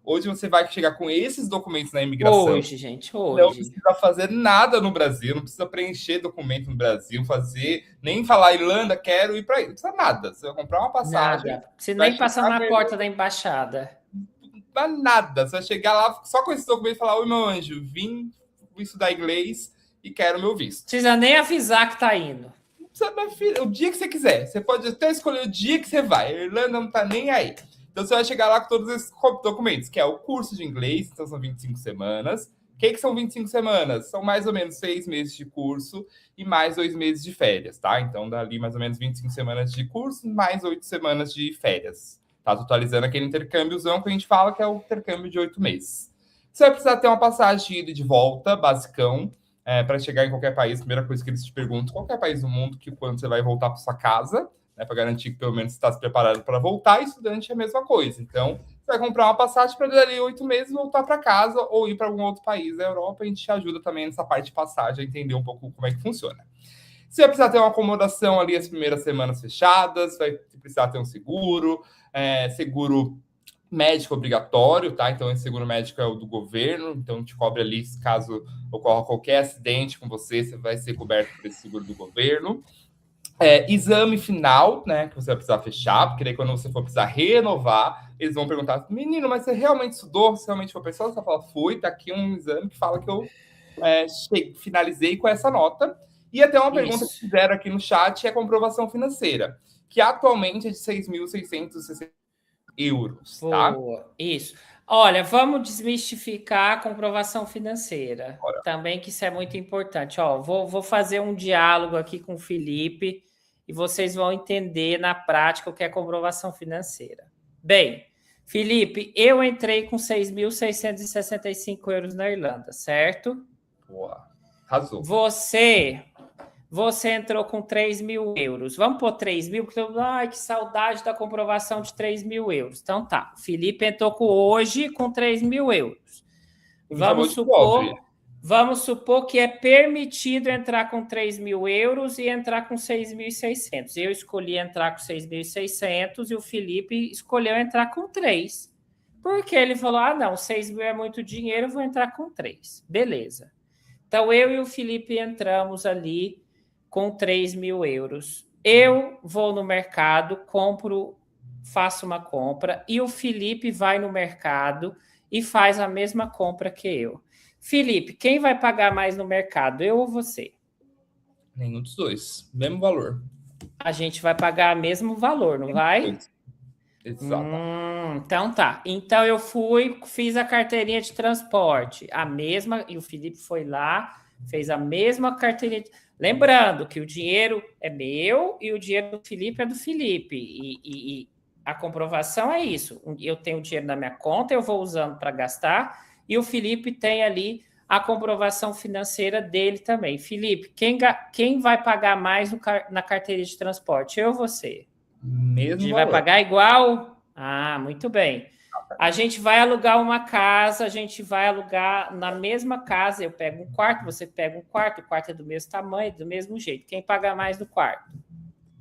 Hoje você vai chegar com esses documentos na imigração. Hoje, gente, hoje. Não precisa fazer nada no Brasil, não precisa preencher documento no Brasil, nem falar Irlanda, quero ir para aí, não precisa nada. Você vai comprar uma passagem. Nada. Você nem passar na porta da embaixada. nada. Você vai chegar lá só com esse documento e falar: oi, meu anjo, vim estudar inglês e quero meu visto. Precisa nem avisar que tá indo. O dia que você quiser. Você pode até escolher o dia que você vai. A Irlanda não tá nem aí. Então você vai chegar lá com todos esses documentos, que é o curso de inglês, então são 25 semanas. O que são 25 semanas? São mais ou menos 6 meses de curso e mais 2 meses de férias, tá? Então dá ali mais ou menos 25 semanas de curso, mais 8 semanas de férias. Tá totalizando aquele intercâmbiozão que a gente fala, que é o intercâmbio de 8 meses. Você vai precisar ter uma passagem de ida e de volta, basicão, para chegar em qualquer país. Primeira coisa que eles te perguntam: qualquer país do mundo, que quando você vai voltar para sua casa, né, para garantir que pelo menos você está se preparado para voltar. Estudante é a mesma coisa. Então, você vai comprar uma passagem para dali 8 meses voltar para casa ou ir para algum outro país da Europa. A gente te ajuda também nessa parte de passagem a entender um pouco como é que funciona. Você vai precisar ter uma acomodação ali as primeiras semanas fechadas, vai precisar ter um seguro, seguro médico obrigatório, tá? Então, esse seguro médico é o do governo, então te cobre ali, caso ocorra qualquer acidente com você, você vai ser coberto por esse seguro do governo. Exame final, né, que você vai precisar fechar, porque daí quando você for precisar renovar, eles vão perguntar: menino, mas você realmente estudou? Você realmente foi pessoa? Você fala: fui, tá aqui um exame que fala que eu finalizei com essa nota. E até uma pergunta que fizeram aqui no chat é a comprovação financeira, que atualmente é de 6.660 euros, tá? Isso. Olha, vamos desmistificar a comprovação financeira. Bora. Também que isso é muito importante. Ó, vou fazer um diálogo aqui com o Felipe e vocês vão entender na prática o que é comprovação financeira. Bem, Felipe, eu entrei com 6.665 euros na Irlanda, certo? Boa. Arrasou. Você entrou com 3.000 euros. Vamos pôr 3.000, porque ai, que saudade da comprovação de 3.000 euros. Então tá, o Felipe entrou hoje com 3.000 euros. Vamos supor que é permitido entrar com 3.000 euros e entrar com 6.600. Eu escolhi entrar com 6.600 e o Felipe escolheu entrar com 3. Porque ele falou: ah, não, 6.000 é muito dinheiro, eu vou entrar com 3. Beleza. Então eu e o Felipe entramos ali com 3.000 euros. Eu vou no mercado, faço uma compra, e o Felipe vai no mercado e faz a mesma compra que eu. Felipe, quem vai pagar mais no mercado, eu ou você? Nenhum dos dois. Mesmo valor. A gente vai pagar o mesmo valor, não vai? Exato. Então tá. Então eu fiz a carteirinha de transporte, a mesma, e o Felipe foi lá, fez a mesma carteirinha. Lembrando que o dinheiro é meu e o dinheiro do Felipe é do Felipe. E a comprovação é isso. Eu tenho dinheiro na minha conta, eu vou usando para gastar, e o Felipe tem ali a comprovação financeira dele também. Felipe, quem vai pagar mais na carteira de transporte? Eu ou você? Mesmo a gente valor. Vai pagar igual? Ah, muito bem. A gente vai alugar uma casa, a gente vai alugar na mesma casa. Eu pego um quarto, você pega um quarto, o quarto é do mesmo tamanho, do mesmo jeito. Quem paga mais no quarto?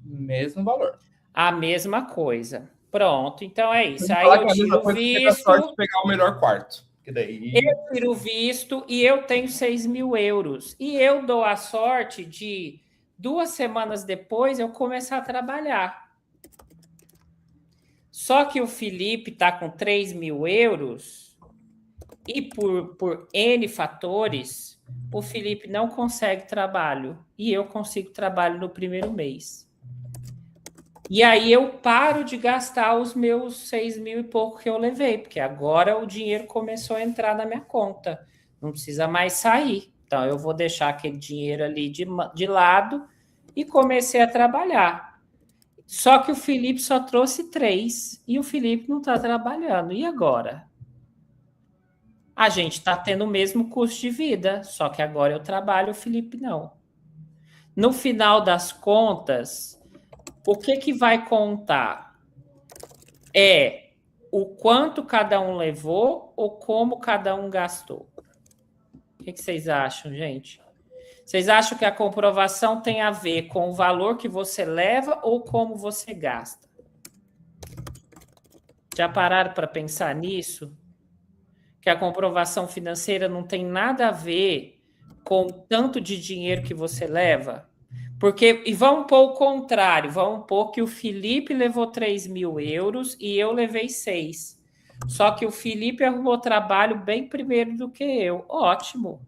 Mesmo valor. A mesma coisa. Pronto, então é isso. Aí eu tiro o visto. Sorte de pegar o melhor quarto. Daí... Eu tiro o visto e eu tenho 6.000 euros. E eu dou a sorte de 2 semanas depois eu começar a trabalhar. Só que o Felipe está com 3.000 euros e por N fatores, o Felipe não consegue trabalho e eu consigo trabalho no primeiro mês. E aí eu paro de gastar os meus 6.000 e pouco que eu levei, porque agora o dinheiro começou a entrar na minha conta. Não precisa mais sair. Então eu vou deixar aquele dinheiro ali de lado e comecei a trabalhar. Só que o Felipe só trouxe 3 e o Felipe não está trabalhando. E agora? A gente está tendo o mesmo custo de vida, só que agora eu trabalho, o Felipe não. No final das contas, o que vai contar? É o quanto cada um levou ou como cada um gastou. O que vocês acham, gente? Vocês acham que a comprovação tem a ver com o valor que você leva ou como você gasta? Já pararam para pensar nisso? Que a comprovação financeira não tem nada a ver com o tanto de dinheiro que você leva? E vamos pôr o contrário, vamos pôr que o Felipe levou 3.000 euros e eu levei 6. Só que o Felipe arrumou trabalho bem primeiro do que eu. Ótimo.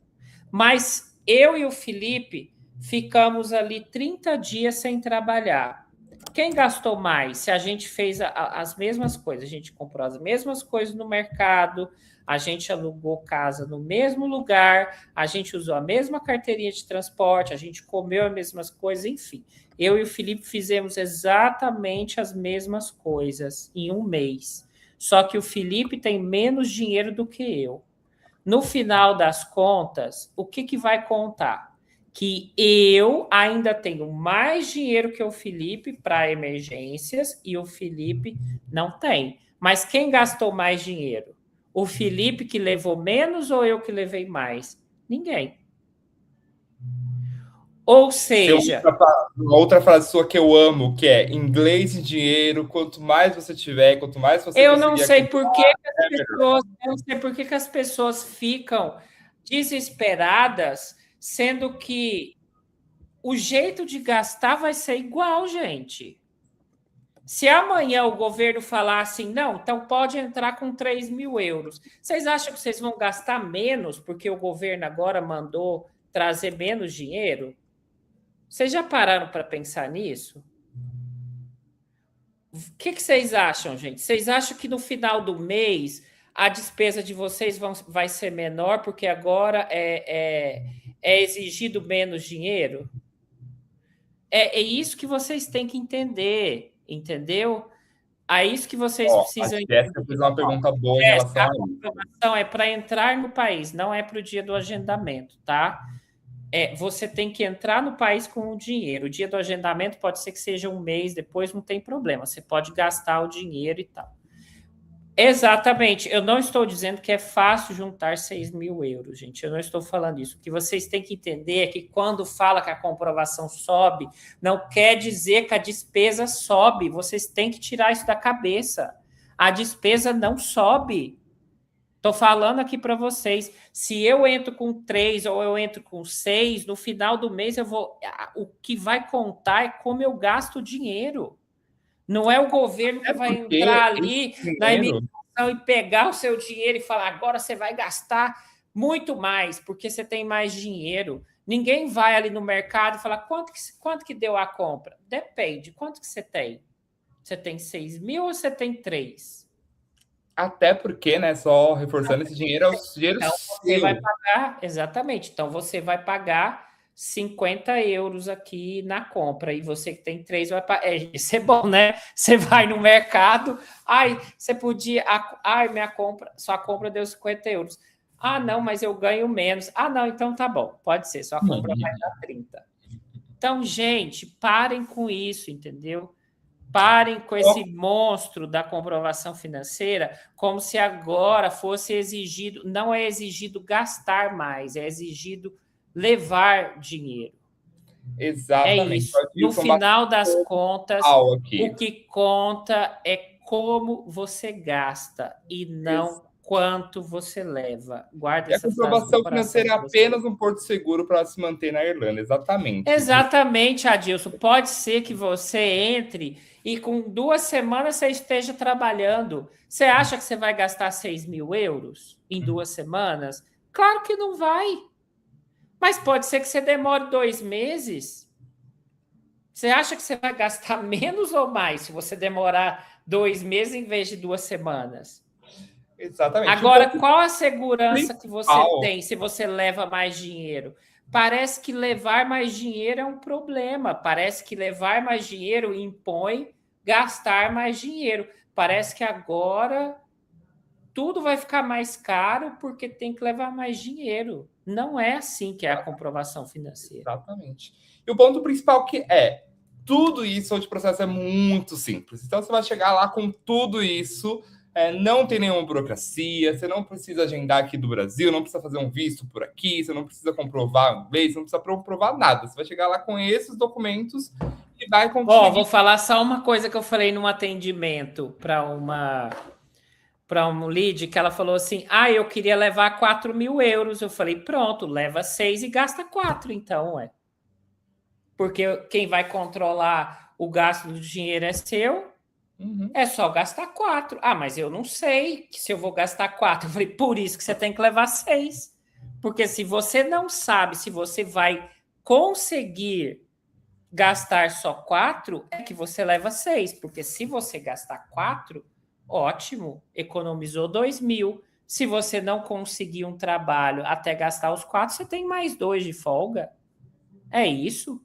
Mas eu e o Felipe ficamos ali 30 dias sem trabalhar. Quem gastou mais? Se a gente fez as mesmas coisas, a gente comprou as mesmas coisas no mercado, a gente alugou casa no mesmo lugar, a gente usou a mesma carteirinha de transporte, a gente comeu as mesmas coisas, enfim. Eu e o Felipe fizemos exatamente as mesmas coisas em um mês. Só que o Felipe tem menos dinheiro do que eu. No final das contas, o que vai contar? Que eu ainda tenho mais dinheiro que o Felipe para emergências e o Felipe não tem. Mas quem gastou mais dinheiro? O Felipe que levou menos ou eu que levei mais? Ninguém. Ou seja, Uma outra frase sua que eu amo, que é inglês e dinheiro, quanto mais você tiver, quanto mais você eu não sei comprar, por que as pessoas, eu não sei por que as pessoas ficam desesperadas, sendo que o jeito de gastar vai ser igual, gente. Se amanhã o governo falar assim, não, então pode entrar com 3 mil euros, vocês acham que vocês vão gastar menos porque o governo agora mandou trazer menos dinheiro? Vocês já pararam para pensar nisso? O que vocês acham, gente? Vocês acham que no final do mês a despesa de vocês vai ser menor porque agora é exigido menos dinheiro? É isso que vocês têm que entender, entendeu? É isso que vocês precisam a entender. Jéssica fez uma pergunta boa em relação A a isso. comprovação é para entrar no país, não é para o dia do agendamento, tá? Você tem que entrar no país com o dinheiro. O dia do agendamento pode ser que seja um mês, depois não tem problema. Você pode gastar o dinheiro e tal. Exatamente. Eu não estou dizendo que é fácil juntar 6 mil euros, gente. Eu não estou falando isso. O que vocês têm que entender é que quando fala que a comprovação sobe, não quer dizer que a despesa sobe. Vocês têm que tirar isso da cabeça. A despesa não sobe. Estou falando aqui para vocês. Se eu entro com 3 ou eu entro com 6, no final do mês o que vai contar é como eu gasto o dinheiro. Não é o governo que vai entrar ali na imigração e pegar o seu dinheiro e falar agora você vai gastar muito mais, porque você tem mais dinheiro. Ninguém vai ali no mercado e falar quanto que deu a compra. Depende, quanto que você tem? Você tem 6 mil ou você tem 3? Até porque, né, só reforçando, esse dinheiro é o dinheiro então, você vai pagar, exatamente. Então, você vai pagar 50 euros aqui na compra. E você que tem 3 vai pagar. Isso é bom, né? Você vai no mercado. Ai, você podia. Ai, sua compra deu 50 euros. Ah, não, mas eu ganho menos. Ah, não, então tá bom. Pode ser, sua compra vai dar 30. Então, gente, parem com isso, entendeu? Parem com esse monstro da comprovação financeira como se agora fosse exigido, não é exigido gastar mais, é exigido levar dinheiro. Exatamente. É isso. No final das contas, o que conta é como você gasta e não quanto você leva. Guarda essa frase. A comprovação financeira é apenas um porto seguro para se manter na Irlanda, exatamente. Exatamente, Adilson. Pode ser que você entre e com 2 semanas você esteja trabalhando. Você acha que você vai gastar 6 mil euros em 2 semanas? Claro que não vai. Mas pode ser que você demore 2 meses. Você acha que você vai gastar menos ou mais se você demorar 2 meses em vez de 2 semanas? Exatamente. Agora, qual a segurança que você tem se você leva mais dinheiro? Parece que levar mais dinheiro é um problema. Parece que levar mais dinheiro impõe gastar mais dinheiro. Parece que agora tudo vai ficar mais caro porque tem que levar mais dinheiro. Não é assim que é a comprovação financeira. Exatamente. E o ponto principal que tudo isso de processo é muito simples. Então, você vai chegar lá com tudo isso, não tem nenhuma burocracia, você não precisa agendar aqui do Brasil, não precisa fazer um visto por aqui, você não precisa comprovar o inglês, você não precisa comprovar nada. Você vai chegar lá com esses documentos e vai conseguir... Vou falar só uma coisa que eu falei num atendimento para um lead, que ela falou assim, eu queria levar 4 mil euros. Eu falei, pronto, leva 6 e gasta 4, então, Porque quem vai controlar o gasto do dinheiro é seu. Uhum. É só gastar 4. Ah, mas eu não sei se eu vou gastar 4. Eu falei, por isso que você tem que levar 6. Porque se você não sabe se você vai conseguir gastar só 4, é que você leva 6. Porque se você gastar 4, ótimo, economizou 2.000. Se você não conseguir um trabalho até gastar os 4, você tem mais 2 de folga. É isso.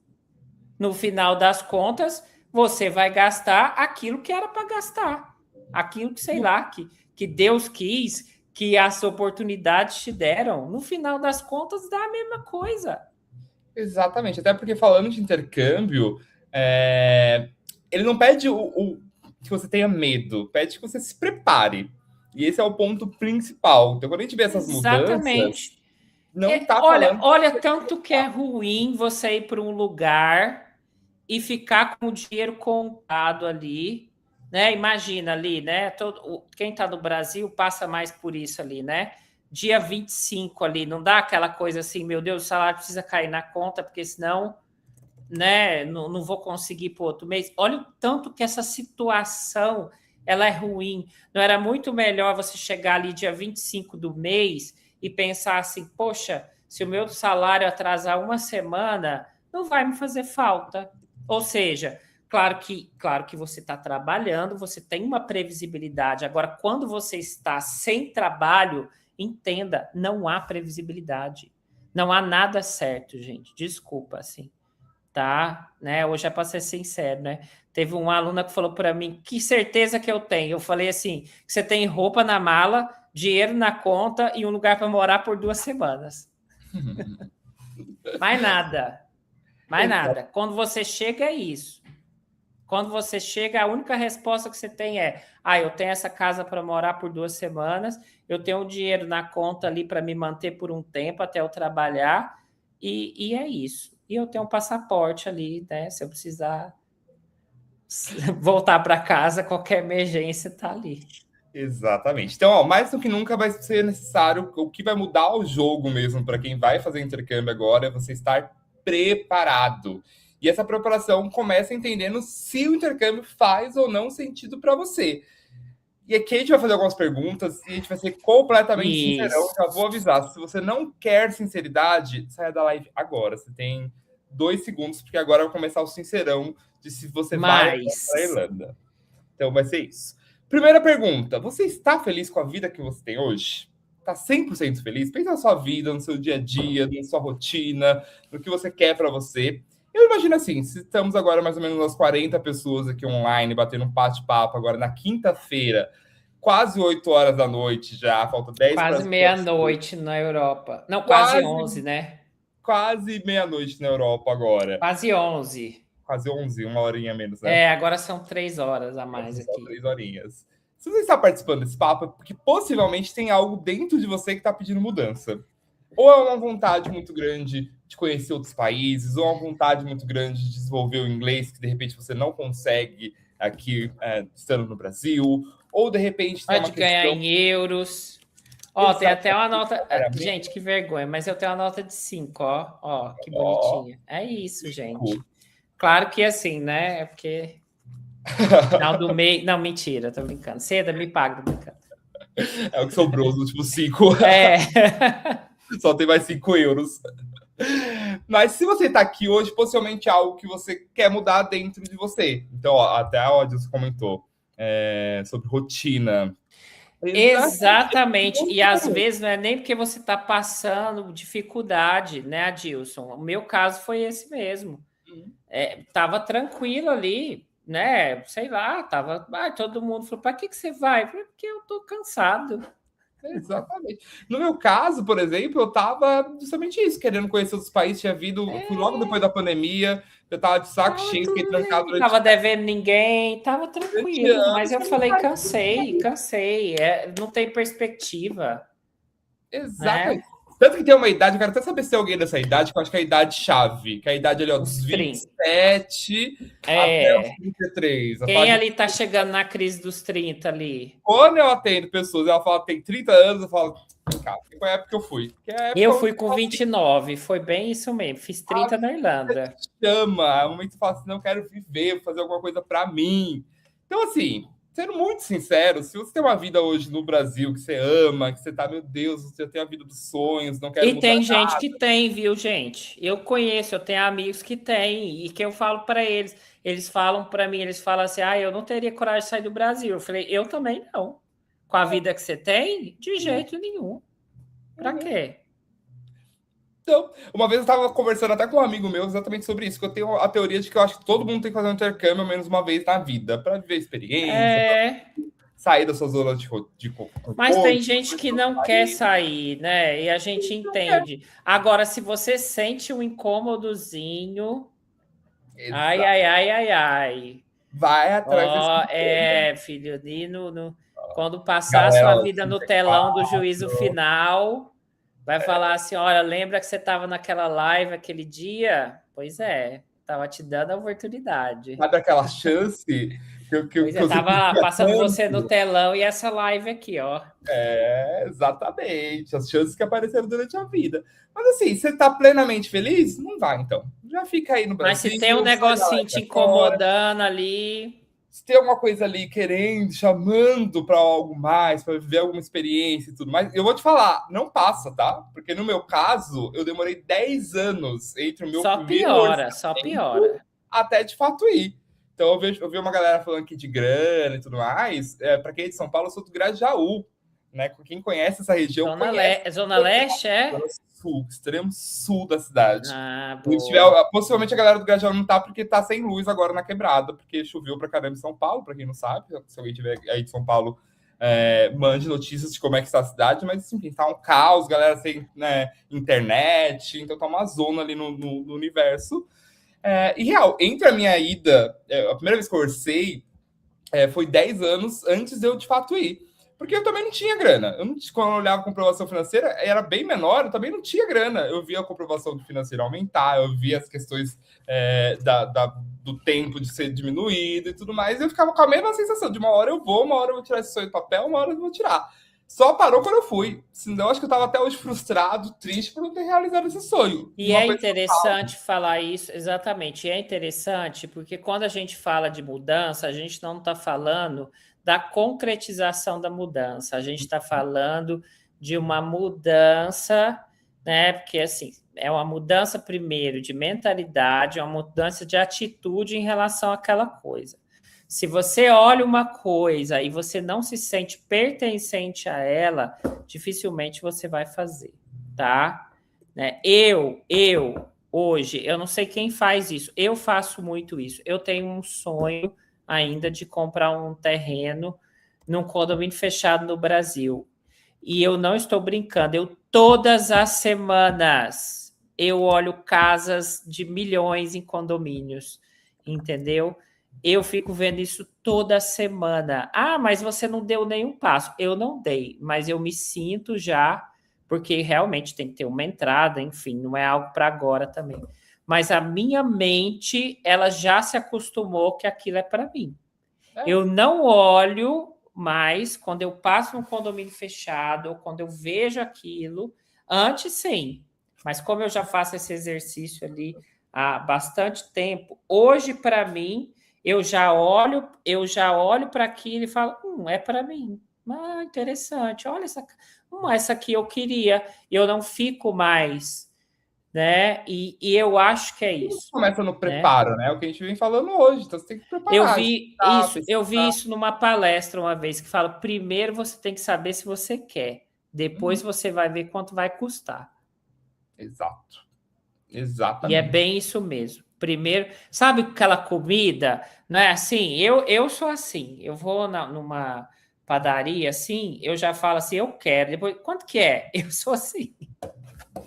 No final das contas, você vai gastar aquilo que era para gastar. Aquilo que, sei lá, que Deus quis, que as oportunidades te deram. No final das contas, dá a mesma coisa. Exatamente, até porque falando de intercâmbio, ele não pede que você tenha medo, pede que você se prepare. E esse é o ponto principal. Então, quando a gente vê essas mudanças, Exatamente. não tá Olha, falando. olha tanto que é ruim você ir para um lugar e ficar com o dinheiro contado ali, né? Imagina ali, né? Quem está no Brasil passa mais por isso ali, né? Dia 25 ali, não dá aquela coisa assim, meu Deus, o salário precisa cair na conta, porque senão, né, não vou conseguir para outro mês. Olha o tanto que essa situação ela é ruim. Não era muito melhor você chegar ali dia 25 do mês e pensar assim, poxa, se o meu salário atrasar uma semana, não vai me fazer falta. Ou seja, claro que você está trabalhando, você tem uma previsibilidade. Agora, quando você está sem trabalho, entenda, não há previsibilidade. Não há nada certo, gente. Desculpa, assim. Tá, né? Hoje é para ser sincero, né? Teve uma aluna que falou para mim, que certeza que eu tenho? Eu falei assim, que você tem roupa na mala, dinheiro na conta e um lugar para morar por 2 semanas. Mais nada. Mais nada. Quando você chega, é isso. Quando você chega, a única resposta que você tem é: eu tenho essa casa para morar por 2 semanas, eu tenho um dinheiro na conta ali para me manter por um tempo até eu trabalhar, e é isso. E eu tenho um passaporte ali, né? Se eu precisar voltar para casa, qualquer emergência está ali. Exatamente. Então, ó, mais do que nunca vai ser necessário, o que vai mudar o jogo mesmo para quem vai fazer intercâmbio agora é você estar preparado. E essa preparação começa entendendo se o intercâmbio faz ou não sentido para você. E aqui a gente vai fazer algumas perguntas e a gente vai ser completamente sincerão. Já vou avisar, se você não quer sinceridade, saia da live agora. Você tem 2 segundos, porque agora vai começar o sincerão de se você vai para a Irlanda. Então vai ser isso. Primeira pergunta, você está feliz com a vida que você tem hoje? Está 100% feliz? Pensa na sua vida, no seu dia a dia, na sua rotina, no que você quer para você. Eu imagino assim, se estamos agora mais ou menos umas 40 pessoas aqui online, batendo um bate-papo agora na quinta-feira, quase 8 horas da noite já, falta 10 para quase meia-noite na Europa. Não, quase 11, né? Quase meia-noite na Europa agora. Quase 11. Quase 11, uma horinha menos, né? Agora são 3 horas a mais aqui. 3 horinhas. Se você está participando desse papo, é porque possivelmente tem algo dentro de você que está pedindo mudança. Ou é uma vontade muito grande de conhecer outros países, ou é uma vontade muito grande de desenvolver o inglês que de repente você não consegue aqui estando no Brasil, ou de repente tem Pode ganhar em euros. Ó, tem até uma nota. Gente, que vergonha, mas eu tenho uma nota de 5, ó. Ó, que bonitinha. É isso, gente. Claro que assim, né? É porque. Final do mês. Não, mentira, tô brincando. Seda, me paga, tô brincando. É o que sobrou nos últimos 5. Só tem mais 5 euros. Mas se você está aqui hoje, possivelmente é algo que você quer mudar dentro de você. Então, ó, até a Odilson comentou sobre rotina. Exatamente. E às vezes não é nem porque você está passando dificuldade, né, Adilson? O meu caso foi esse mesmo. Tava tranquilo ali, né? Sei lá, tava. Todo mundo falou: para que você vai? Eu falei, porque eu tô cansado. Exatamente. No meu caso, por exemplo, eu tava justamente isso, querendo conhecer outros países, tinha vindo, fui logo depois da pandemia, eu tava de saco cheio, fiquei trancado durante... Tava devendo ninguém, tava tranquilo, mas eu falei, cansei, não tem perspectiva. Exatamente. Né? Tanto que tem uma idade, eu quero até saber se tem alguém dessa idade, que eu acho que é a idade chave, que é a idade ali, ó, dos 27 até os 33. Quem ali tá chegando na crise dos 30 ali? Quando eu atendo pessoas, ela fala que tem 30 anos, eu falo, cara, qual é a época que eu fui? Eu fui com 29, foi bem isso mesmo, fiz 30 na Irlanda. Chama, é um momento que você fala assim, não, quero viver, fazer alguma coisa pra mim. Então, assim, sendo muito sincero, se você tem uma vida hoje no Brasil que você ama, que você tá, meu Deus, você tem a vida dos sonhos, não quero E mudar tem gente nada. que tem, viu, gente? Eu conheço, eu tenho amigos que têm, e que eu falo para eles falam para mim, eles falam assim, eu não teria coragem de sair do Brasil. Eu falei, eu também não. Com a vida que você tem, de jeito nenhum. Para quê? Então, uma vez eu estava conversando até com um amigo meu exatamente sobre isso, que eu tenho a teoria de que eu acho que todo mundo tem que fazer um intercâmbio ao menos uma vez na vida, para viver experiência, pra É, sair da sua zona de mas tem conforto. gente que não quer sair, né? E a gente entende. Agora, se você sente um incômodozinho, ai, Exato. ai, ai, ai, ai. Vai atrás desse Ó, intercâmbio. filho, quando passar a Galera sua lá do vida no telão do 34, juízo final, vai falar assim: olha, lembra que você estava naquela live aquele dia? Pois é, estava te dando a oportunidade. sabe aquela chance Pois que é, eu sempre estava queria passando você no tanto? telão e essa live aqui, ó. É, exatamente. As chances que apareceram durante a vida. Mas assim, você está plenamente feliz? Não vai, então. Já fica aí no Mas se tem um Brasil, sai da negocinho live te agora. incomodando ali, Se tem alguma coisa ali querendo, chamando para algo mais, para viver alguma experiência e tudo mais, eu vou te falar, não passa, tá? Porque no meu caso, eu demorei 10 anos entre o meu só primeiro piora, só orçamento piora. até de fato ir. Então eu vi uma galera falando aqui de grana e tudo mais. Para quem é de São Paulo, eu sou do Grajaú, né? Quem conhece essa região conhece Zona Leste, Zona é? Sul, extremo sul da cidade. Ah, Se tiver, boa. possivelmente a galera do Grajaú não tá porque tá sem luz agora na quebrada, porque choveu pra caramba em São Paulo, pra quem não sabe. Se alguém tiver aí de São Paulo, mande notícias de como é que está a cidade, mas enfim, tá um caos, galera sem, né, internet, então tá uma zona ali no universo. E real, entre a minha ida, a primeira vez que eu orcei, foi 10 anos antes de eu de fato ir. Porque eu também não tinha grana. Quando eu olhava a comprovação financeira, era bem menor, eu também não tinha grana. Eu via a comprovação financeira aumentar, eu via as questões do tempo de ser diminuído e tudo mais, e eu ficava com a mesma sensação de uma hora eu vou tirar esse sonho de papel, uma hora eu vou tirar. Só parou quando eu fui. Senão, acho que eu estava até hoje frustrado, triste por não ter realizado esse sonho. E Uma é coisa interessante falar isso, exatamente. E é interessante porque quando a gente fala de mudança, a gente não está falando da concretização da mudança, a gente está falando de uma mudança, né? Porque assim, é uma mudança primeiro de mentalidade, é uma mudança de atitude em relação àquela coisa. Se você olha uma coisa e você não se sente pertencente a ela, dificilmente você vai fazer, tá? Né? Hoje, eu não sei quem faz isso, eu faço muito isso. Eu tenho um sonho ainda de comprar um terreno num condomínio fechado no Brasil. E eu não estou brincando, todas as semanas eu olho casas de milhões em condomínios, entendeu? Eu fico vendo isso toda semana. Ah, mas você não deu nenhum passo. Eu não dei, mas eu me sinto já, porque realmente tem que ter uma entrada, enfim, não é algo para agora também. Mas a minha mente, ela já se acostumou que aquilo é para mim. Eu não olho mais quando eu passo num condomínio fechado, ou quando eu vejo aquilo, antes sim. Mas como eu já faço esse exercício ali há bastante tempo, hoje para mim eu já olho para aquilo e falo, é para mim. Ah, interessante. Olha essa aqui eu queria. Eu não fico mais, né? E eu acho que é isso. começa no Né? preparo, né? O que a gente vem falando hoje. Então você tem que preparar. Eu vi isso numa palestra uma vez que fala: primeiro você tem que saber se você quer, depois você vai ver quanto vai custar. Exato. E é Exatamente. bem isso mesmo. Primeiro, sabe aquela comida, não é assim? Eu sou assim, eu vou numa padaria assim, eu já falo assim, eu quero, depois, quanto que é? Eu sou assim.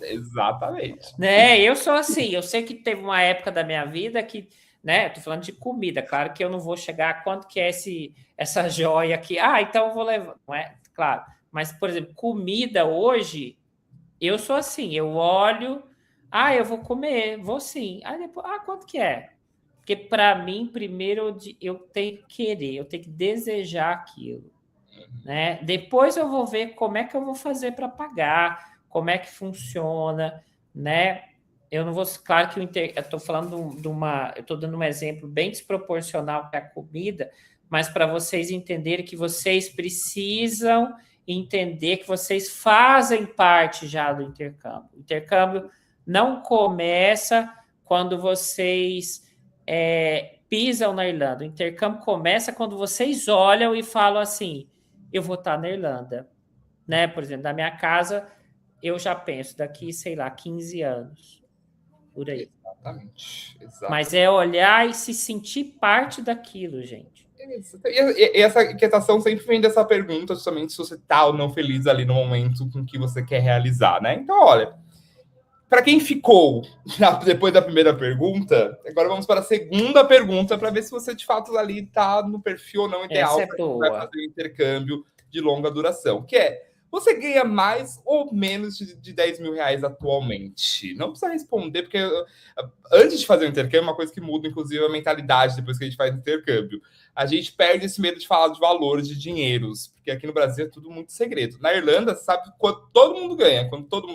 Exatamente. Né? Eu sou assim, eu sei que teve uma época da minha vida que, né, eu tô falando de comida, claro que eu não vou chegar a quanto que é essa joia aqui. Ah, então eu vou levar, não é? Claro. Mas, por exemplo, comida hoje, eu sou assim, eu olho, eu vou comer, vou sim. Aí depois, quanto que é? Porque para mim, primeiro eu tenho que querer, eu tenho que desejar aquilo, né? Depois eu vou ver como é que eu vou fazer para pagar, como é que funciona, né? Eu não vou, claro que eu estou falando eu estou dando um exemplo bem desproporcional para a comida, mas para vocês entenderem que vocês precisam entender que vocês fazem parte já do intercâmbio. O intercâmbio não começa quando vocês pisam na Irlanda. O intercâmbio começa quando vocês olham e falam assim, eu vou estar na Irlanda. Né? Por exemplo, na minha casa, eu já penso daqui, sei lá, 15 anos. Por aí. Exatamente. Mas é olhar e se sentir parte daquilo, gente. E essa inquietação sempre vem dessa pergunta, justamente se você está ou não feliz ali no momento com que você quer realizar, né? Então, olha, para quem ficou depois da primeira pergunta, agora vamos para a segunda pergunta para ver se você de fato ali está no perfil ou não ideal para fazer um intercâmbio de longa duração, que é: você ganha mais ou menos de 10 mil reais atualmente? Não precisa responder, porque antes de fazer o intercâmbio, uma coisa que muda, inclusive, a mentalidade depois que a gente faz o intercâmbio. A gente perde esse medo de falar de valores, de dinheiros, porque aqui no Brasil é tudo muito segredo. Na Irlanda, sabe quanto todo mundo ganha, quando todo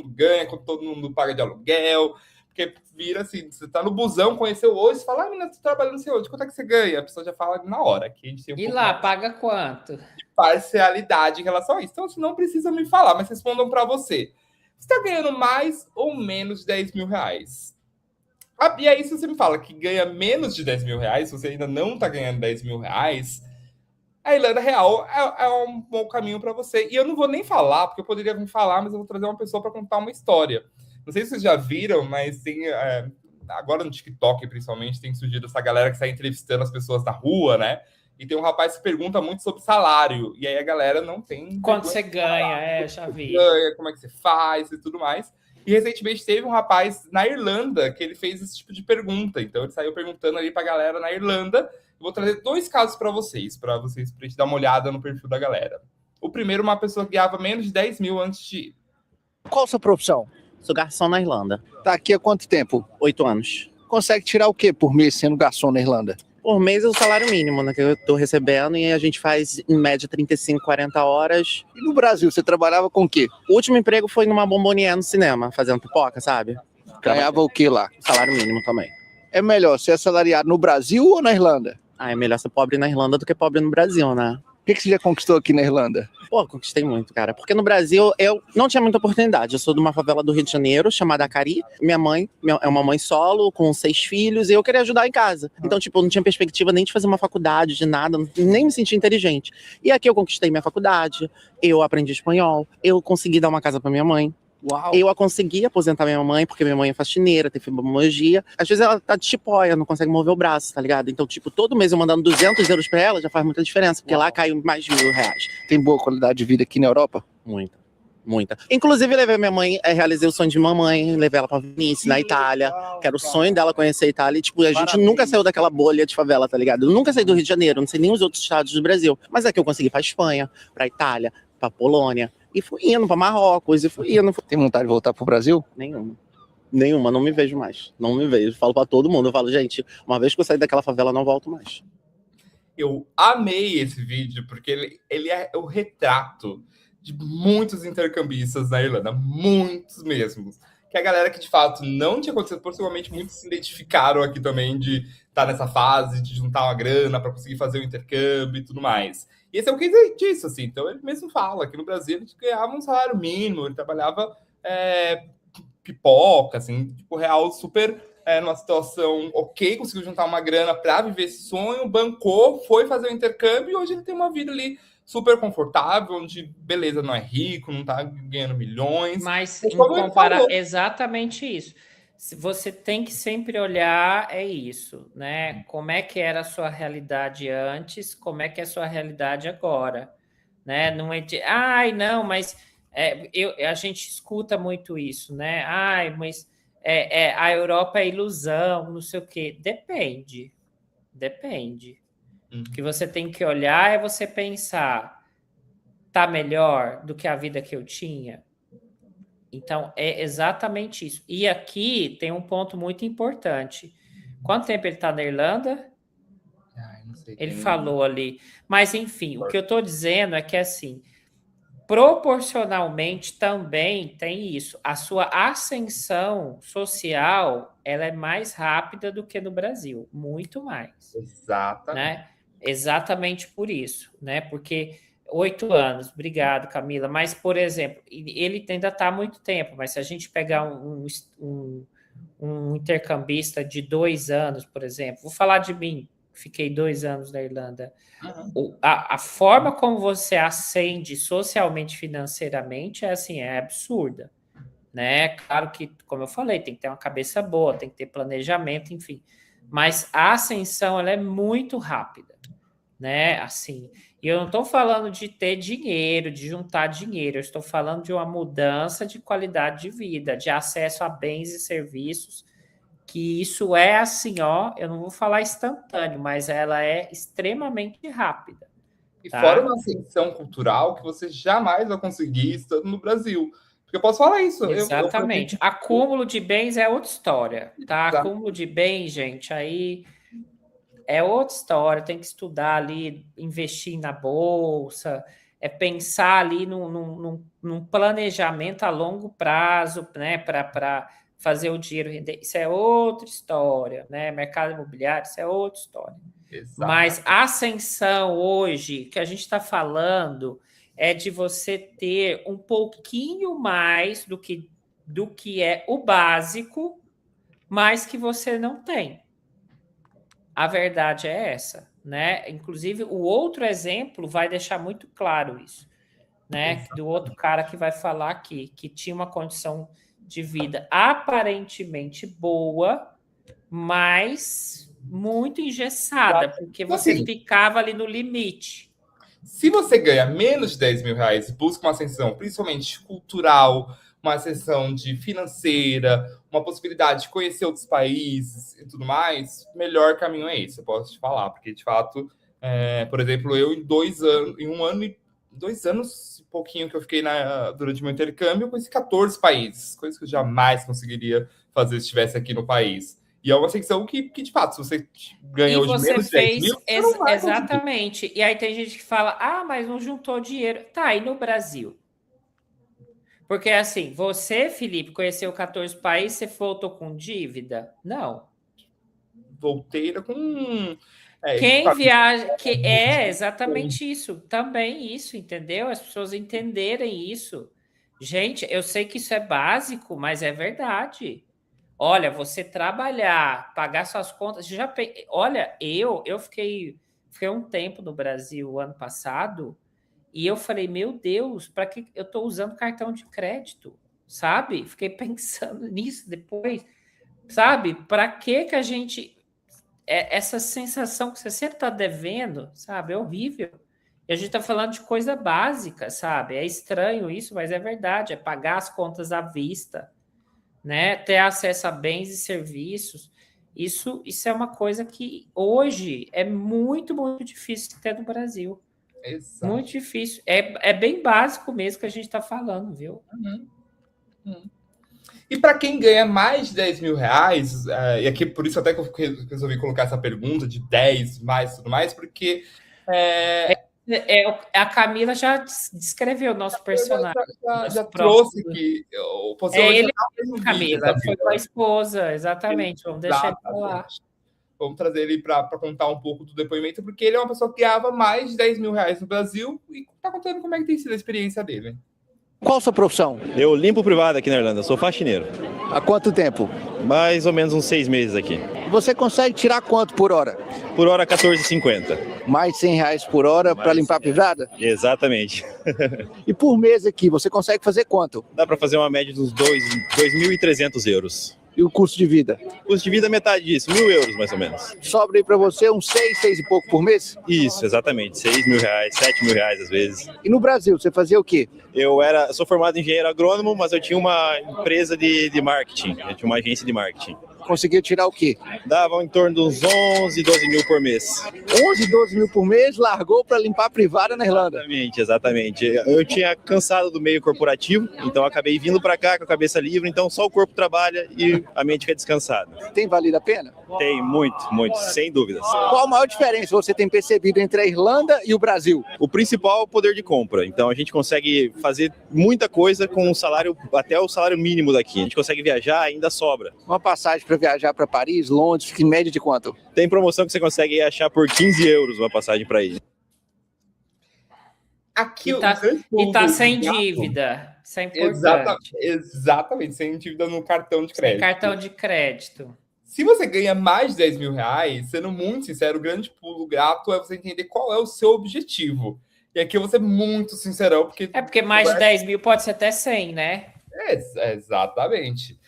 mundo paga de aluguel, porque vira assim, você tá no busão, conheceu hoje, você fala, menina, você tá trabalhando não sei onde, quanto é que você ganha? A pessoa já fala na hora. Aqui a gente tem e lá, paga quanto? De parcialidade em relação a isso. Então, você não precisa me falar, mas respondam para você. Você está ganhando mais ou menos de 10 mil reais? E aí, se você me fala que ganha menos de 10 mil reais, se você ainda não está ganhando 10 mil reais, a Irlanda Real é um bom caminho para você. E eu não vou nem falar, porque eu poderia vir falar, mas eu vou trazer uma pessoa para contar uma história. Não sei se vocês já viram, mas tem... agora no TikTok, principalmente, tem surgido essa galera que sai entrevistando as pessoas na rua, né? E tem um rapaz que pergunta muito sobre salário. E aí a galera não tem... Quanto você ganha, já vi. Como é que você faz e tudo mais. E recentemente teve um rapaz na Irlanda que ele fez esse tipo de pergunta. Então ele saiu perguntando ali pra galera na Irlanda. Eu vou trazer 2 casos para vocês, pra gente dar uma olhada no perfil da galera. O primeiro, uma pessoa que ganhava menos de 10 mil antes de ir. Qual a sua profissão? Sou garçom na Irlanda. Tá aqui há quanto tempo? 8 anos. Consegue tirar o quê por mês sendo garçom na Irlanda? Por mês é o salário mínimo, né, que eu tô recebendo, e a gente faz, em média, 35, 40 horas. E no Brasil, você trabalhava com o quê? O último emprego foi numa bombonier no cinema, fazendo pipoca, sabe? Ganhava o quê lá? Salário mínimo também. É melhor ser assalariado no Brasil ou na Irlanda? É melhor ser pobre na Irlanda do que pobre no Brasil, né? O que você já conquistou aqui na Irlanda? Pô, conquistei muito, cara. Porque no Brasil eu não tinha muita oportunidade. Eu sou de uma favela do Rio de Janeiro, chamada Acari. Minha mãe é uma mãe solo, com 6 filhos, e eu queria ajudar em casa. Então, tipo, eu não tinha perspectiva nem de fazer uma faculdade, de nada, nem me sentia inteligente. E aqui eu conquistei minha faculdade, eu aprendi espanhol, eu consegui dar uma casa pra minha mãe. Uau. Eu consegui aposentar minha mãe, porque minha mãe é faxineira, tem fibromialgia. Às vezes ela tá de chipóia, não consegue mover o braço, tá ligado? Então, tipo, todo mês eu mandando 200 euros pra ela já faz muita diferença, porque lá cai mais de R$1.000. Tem boa qualidade de vida aqui na Europa? Muita, muita. Inclusive, levei minha mãe, realizei o sonho de mamãe, levei ela pra Venice, na Itália, que era o sonho dela conhecer a Itália. E, tipo, a gente nunca saiu daquela bolha de favela, tá ligado? Eu nunca saí do Rio de Janeiro, não sei nem os outros estados do Brasil. Mas aqui eu consegui ir pra Espanha, pra Itália, pra Polônia. E fui indo pra Marrocos, e fui indo. Tem vontade de voltar pro Brasil? Nenhuma, não me vejo mais. Não me vejo. Falo pra todo mundo, eu falo, gente, uma vez que eu sair daquela favela, não volto mais. Eu amei esse vídeo, porque ele é o retrato de muitos intercambistas na Irlanda, muitos mesmo. Que a galera que, de fato, não tinha acontecido, possivelmente muitos se identificaram aqui também de estar nessa fase, de juntar uma grana para conseguir fazer o intercâmbio e tudo mais. E esse é o case disso, assim. Então, ele mesmo fala que no Brasil ele ganhava um salário mínimo, ele trabalhava pipoca, assim, tipo, real, super numa situação ok, conseguiu juntar uma grana para viver esse sonho, bancou, foi fazer o intercâmbio e hoje ele tem uma vida ali super confortável, onde, beleza, não é rico, não tá ganhando milhões. Mas em comparar exatamente isso. Você tem que sempre olhar, é isso, né? Como é que era a sua realidade antes, como é que é a sua realidade agora, né? Não é de, não, mas a gente escuta muito isso, né? Mas a Europa é ilusão, não sei o quê. Depende. O que você tem que olhar é você pensar, tá melhor do que a vida que eu tinha? Então, é exatamente isso. E aqui tem um ponto muito importante. Quanto tempo ele está na Irlanda? Não sei. Ele falou ali. Mas, enfim, o que eu estou dizendo é que, assim, proporcionalmente também tem isso. A sua ascensão social, ela é mais rápida do que no Brasil. Muito mais. Exatamente. Né? Exatamente por isso, né? Porque 8 anos, obrigado, Camila. Mas, por exemplo, ele ainda está há muito tempo, mas se a gente pegar um intercambista de 2 anos, por exemplo, vou falar de mim, fiquei 2 anos na Irlanda. A forma como você ascende socialmente, financeiramente, é absurda, né? Claro que, como eu falei, tem que ter uma cabeça boa, tem que ter planejamento, enfim. Mas a ascensão, ela é muito rápida, né? Assim, e eu não estou falando de ter dinheiro, de juntar dinheiro, eu estou falando de uma mudança de qualidade de vida, de acesso a bens e serviços, que isso é assim, ó, eu não vou falar instantâneo, mas ela é extremamente rápida. E tá? fora uma ascensão cultural que você jamais vai conseguir estando no Brasil. Porque eu posso falar isso. Exatamente. Acúmulo de bens é outra história, tá? Exato. Acúmulo de bens, gente, aí é outra história. Tem que estudar ali, investir na bolsa, pensar ali num planejamento a longo prazo, né? Para fazer o dinheiro render. Isso é outra história, né? Mercado imobiliário, isso é outra história. Exato. Mas a ascensão hoje, que a gente está falando, é de você ter um pouquinho mais do que é o básico, mas que você não tem. A verdade é essa, né? Inclusive, o outro exemplo vai deixar muito claro isso, né? Do outro cara que vai falar aqui, que tinha uma condição de vida aparentemente boa, mas muito engessada, porque você ficava ali no limite. Se você ganha menos de 10 mil reais e busca uma ascensão, principalmente cultural, uma ascensão de financeira, uma possibilidade de conhecer outros países e tudo mais, o melhor caminho é esse, eu posso te falar, porque de fato, por exemplo, eu em 2 anos, em 1 ano e 2 anos e pouquinho que eu fiquei durante meu intercâmbio, eu conheci 14 países, coisas que eu jamais conseguiria fazer se estivesse aqui no país. E é uma ascensão que de fato, se você ganha hoje menos de 10 mil, você não vai exatamente. Conseguir. E aí tem gente que fala, mas não juntou dinheiro. Tá, e no Brasil? Porque assim, você, Felipe, conheceu 14 países, você voltou com dívida? Não. Voltei com... Quem viaja... exatamente isso. Também isso, entendeu? As pessoas entenderem isso. Gente, eu sei que isso é básico, mas é verdade. Olha, você trabalhar, pagar suas contas... Olha, eu fiquei um tempo no Brasil ano passado e eu falei, meu Deus, para que eu estou usando cartão de crédito? Sabe? Fiquei pensando nisso depois. Sabe? Para que a gente... essa sensação que você sempre está devendo, sabe? É horrível. E a gente está falando de coisa básica, sabe? É estranho isso, mas é verdade. É pagar as contas à vista, né? Ter acesso a bens e serviços. Isso é uma coisa que hoje é muito, muito difícil de ter no Brasil. Exato. Muito difícil. É bem básico mesmo que a gente está falando, viu? E para quem ganha mais de 10 mil reais, e aqui por isso até que eu resolvi colocar essa pergunta de 10 mais tudo mais, porque... a Camila já descreveu o nosso personagem. Já trouxe que ele Camila, foi com a esposa, exatamente. Vamos deixar ele falar. Vamos trazer ele para contar um pouco do depoimento, porque ele é uma pessoa que ganhava mais de 10 mil reais no Brasil e está contando como é que tem sido a experiência dele. Qual a sua profissão? Eu limpo privado aqui na Irlanda, sou faxineiro. Há quanto tempo? Mais ou menos uns 6 meses aqui. Você consegue tirar quanto por hora? Por hora, R$14,50. Mais de 100 reais por hora para limpar a privada? Exatamente. E por mês aqui, você consegue fazer quanto? Dá para fazer uma média de uns 2.300 euros. E o custo de vida? O custo de vida é metade disso, 1.000 euros mais ou menos. Sobra aí para você uns 6 e pouco por mês? Isso, exatamente. 6 mil reais, 7 mil reais às vezes. E no Brasil, você fazia o quê? Eu sou formado em engenheiro agrônomo, mas eu tinha uma empresa de marketing. Eu tinha uma agência de marketing. Conseguiu tirar o quê? Dava em torno de uns 11, 12 mil por mês. 11, 12 mil por mês, largou para limpar a privada na Irlanda. Exatamente. Eu tinha cansado do meio corporativo, então acabei vindo para cá com a cabeça livre, então só o corpo trabalha e a mente fica descansada. Tem valido a pena? Tem, muito, sem dúvidas. Qual a maior diferença você tem percebido entre a Irlanda e o Brasil? O principal é o poder de compra. Então a gente consegue fazer muita coisa com um salário, até o salário mínimo daqui. A gente consegue viajar, ainda sobra. Uma passagem para viajar para Paris, Londres, em média de quanto? Tem promoção que você consegue achar por 15 euros uma passagem para aí. Aqui E tá, o grande e pulo tá do sem gato- dívida. Isso é importante. Exatamente, sem dívida no cartão de Sem crédito. cartão de crédito. Se você ganha mais de 10 mil reais, sendo muito sincero, o grande pulo do gato é você entender qual é o seu objetivo. E aqui eu vou ser muito sincerão, porque... É porque mais de 10 mil pode ser até 100, né? Exatamente.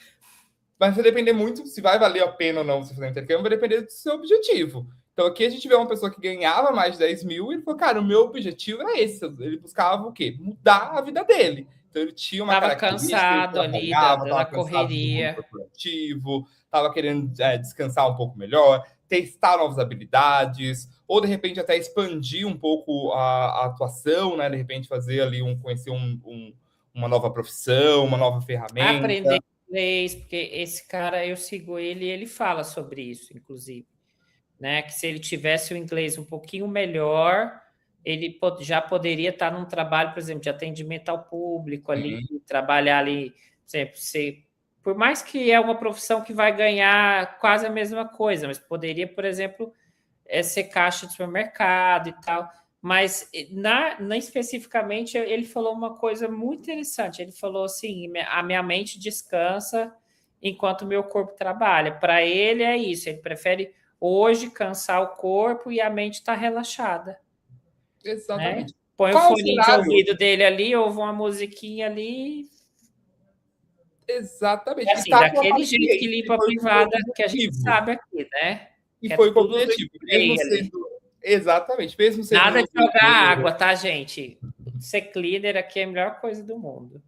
Mas vai depender muito se vai valer a pena ou não você fazer um intercâmbio, vai depender do seu objetivo. Então aqui a gente vê uma pessoa que ganhava mais de 10 mil e ele falou, cara, o meu objetivo é esse. Ele buscava o quê? Mudar a vida dele. Então ele tinha uma Tava característica, cansado ele ali trabalhava, da tava cansado do mundo correria. corporativo, estava querendo descansar um pouco melhor, testar novas habilidades, ou de repente até expandir um pouco a atuação, né? De repente fazer ali conhecer uma nova profissão, uma nova ferramenta. Aprender inglês, porque esse cara, eu sigo ele e ele fala sobre isso, inclusive. Né? Que se ele tivesse o inglês um pouquinho melhor, ele já poderia estar num trabalho, por exemplo, de atendimento ao público ali, trabalhar ali, por mais que é uma profissão que vai ganhar quase a mesma coisa, mas poderia, por exemplo, ser caixa de supermercado e tal. Mas especificamente ele falou uma coisa muito interessante. Ele falou assim: a minha mente descansa enquanto o meu corpo trabalha. Para ele é isso, ele prefere hoje cansar o corpo e a mente está relaxada. Exatamente. Né? Põe o fone de ouvido dele ali, ouve uma musiquinha ali. Exatamente. Assim, daquele jeito que limpa a privada, que a gente sabe aqui, né? E foi com o objetivo. Mesmo sendo... Exatamente. Mesmo sendo nada de jogar água, tá, gente? Ser cleaner aqui é a melhor coisa do mundo.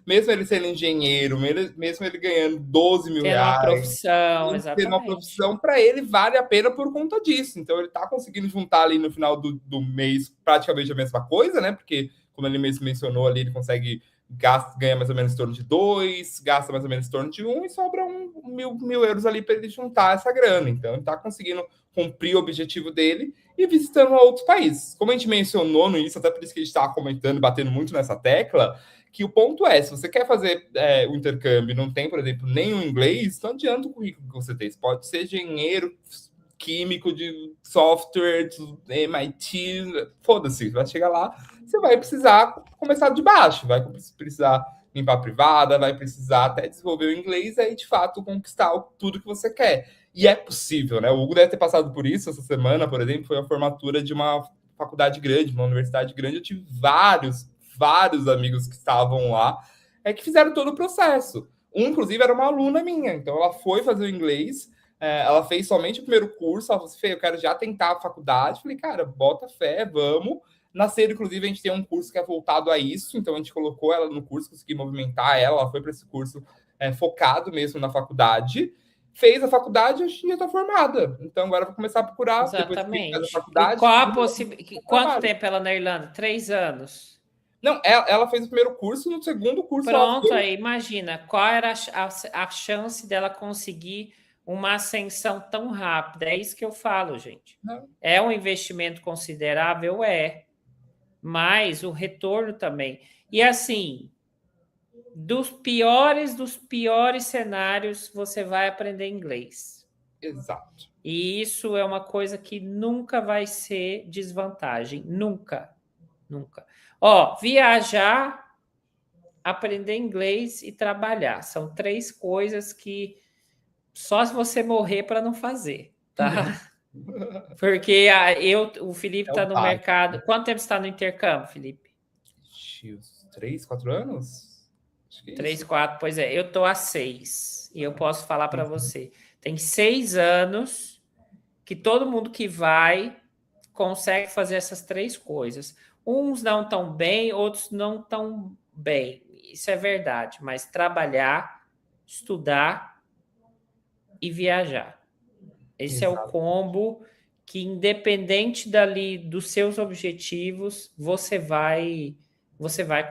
Mesmo ele sendo engenheiro, mesmo ele ganhando 12 mil reais. Uma profissão, exatamente. Tendo uma profissão, para ele vale a pena por conta disso. Então, ele está conseguindo juntar ali no final do mês praticamente a mesma coisa, né? Porque, como ele mesmo mencionou ali, ele consegue ganha mais ou menos em torno de 2, gasta mais ou menos em torno de 1 e sobra mil euros ali para ele juntar essa grana. Então, ele está conseguindo cumprir o objetivo dele e visitando outros países. Como a gente mencionou no início, até por isso que a gente estava comentando, batendo muito nessa tecla, que o ponto é, se você quer fazer o intercâmbio e não tem, por exemplo, nenhum inglês, não adianta o currículo que você tem. Você pode ser engenheiro químico de software, de MIT, foda-se, vai chegar lá, você vai precisar começar de baixo, vai precisar limpar a privada, vai precisar até desenvolver o inglês e aí, de fato, conquistar tudo que você quer. E é possível, né? O Hugo deve ter passado por isso essa semana, por exemplo, foi a formatura de uma faculdade grande, uma universidade grande. Eu tive vários amigos que estavam lá, que fizeram todo o processo. Inclusive, era uma aluna minha, então ela foi fazer o inglês, ela fez somente o primeiro curso, ela falou assim, eu quero já tentar a faculdade. Falei, cara, bota fé, vamos. Na Cedo, inclusive, a gente tem um curso que é voltado a isso, então a gente colocou ela no curso, consegui movimentar ela foi para esse curso focado mesmo na faculdade. Fez a faculdade e já está formada. Então, agora vou começar a procurar. Exatamente. Depois que a faculdade, qual a possibilidade? Quanto tempo ela na Irlanda? 3 anos? Não, ela fez o primeiro curso, no segundo curso... Pronto, aí imagina, qual era a chance dela conseguir uma ascensão tão rápida? É isso que eu falo, gente. Não. É um investimento considerável? Mas o retorno também. E assim... dos piores cenários, você vai aprender inglês. Exato. E isso é uma coisa que nunca vai ser desvantagem. Nunca. Viajar, aprender inglês e trabalhar. São 3 coisas que só se você morrer para não fazer, tá? Porque o Felipe está no mercado. Quanto tempo você está no intercâmbio, Felipe? 3, 4 anos? 3, 4, pois é, eu estou há 6 e eu posso falar para você. Tem 6 anos que todo mundo que vai consegue fazer essas 3 coisas. Uns não tão bem, outros não tão bem. Isso é verdade, mas trabalhar, estudar e viajar. Esse é o combo que, independente dali dos seus objetivos, você vai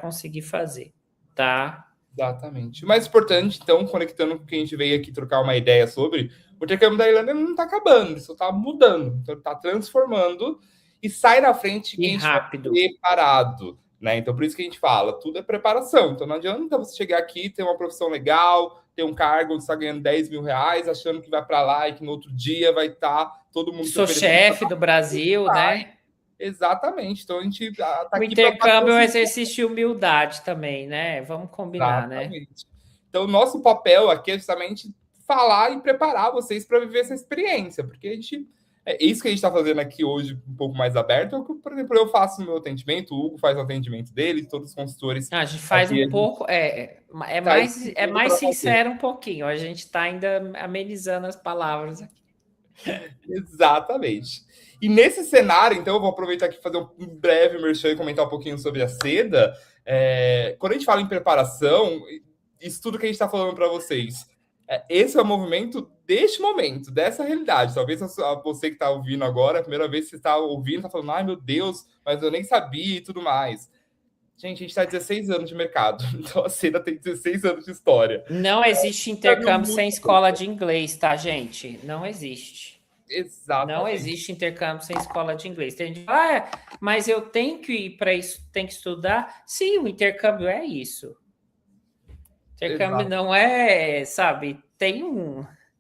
conseguir fazer, tá? Exatamente. O mais importante, então, conectando com o que a gente veio aqui trocar uma ideia sobre, o intercâmbio da Irlanda não está acabando, isso está mudando, então está transformando e sai na frente quem está preparado, né? Então, por isso que a gente fala, tudo é preparação. Então, não adianta você chegar aqui, ter uma profissão legal, ter um cargo onde está ganhando 10 mil reais, achando que vai para lá e que no outro dia vai estar todo mundo... Sou chefe do Brasil, né? Exatamente. Então, a gente tá O aqui intercâmbio é um exercício de humildade também, né? Vamos combinar, Exatamente. né? Então, o nosso papel aqui é justamente falar e preparar vocês para viver essa experiência, porque a gente... É isso que a gente está fazendo aqui hoje, um pouco mais aberto, é o que, por exemplo, eu faço no meu atendimento, o Hugo faz o atendimento dele, todos os consultores... A gente faz aqui, um pouco... É mais sincero um pouquinho. A gente está ainda amenizando as palavras aqui. Exatamente. E nesse cenário, então, eu vou aproveitar aqui e fazer um breve merchan e comentar um pouquinho sobre a seda. Quando a gente fala em preparação, isso tudo que a gente está falando para vocês, esse é o movimento deste momento, dessa realidade. Talvez você que está ouvindo agora, a primeira vez que você está ouvindo, está falando, ai meu Deus, mas eu nem sabia e tudo mais. Gente, a gente está há 16 anos de mercado, então a seda tem 16 anos de história. Não existe intercâmbio sem escola de inglês, tá, gente? Não existe. Exatamente. Não existe intercâmbio sem escola de inglês. Tem gente que fala, mas eu tenho que ir para isso, tem que estudar. Sim, o intercâmbio é isso. Intercâmbio Exato. não é, sabe, tem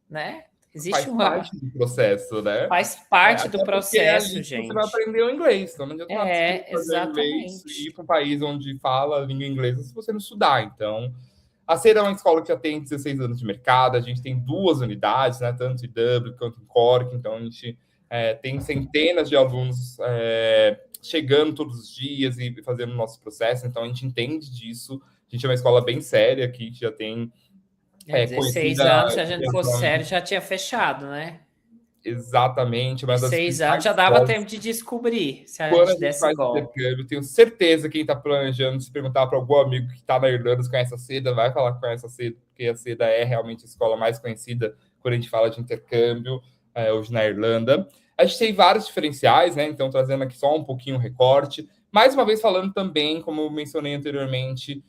né? Existe Faz parte do processo, né? Faz parte do até processo, ali gente. Você vai aprender o inglês. Então, não adianta fazer inglês exatamente. e ir para um país onde fala a língua inglesa se você não estudar. Então, a CEDA é uma escola que já tem 16 anos de mercado. A gente tem 2 unidades, né? Tanto em Dublin quanto em Cork. Então, a gente tem centenas de alunos chegando todos os dias e fazendo o nosso processo. Então, a gente entende disso. A gente é uma escola bem séria aqui, que já tem... 16 anos, se a gente fosse sério, já tinha fechado, né? Exatamente. 16 anos já dava tempo de descobrir se a gente desse golpe. Intercâmbio, tenho certeza que quem está planejando, se perguntar para algum amigo que está na Irlanda se conhece a CEDA, vai falar que conhece a CEDA, porque a CEDA é realmente a escola mais conhecida quando a gente fala de intercâmbio hoje na Irlanda. A gente tem vários diferenciais, né? Então, trazendo aqui só um pouquinho o recorte. Mais uma vez, falando também, como eu mencionei anteriormente,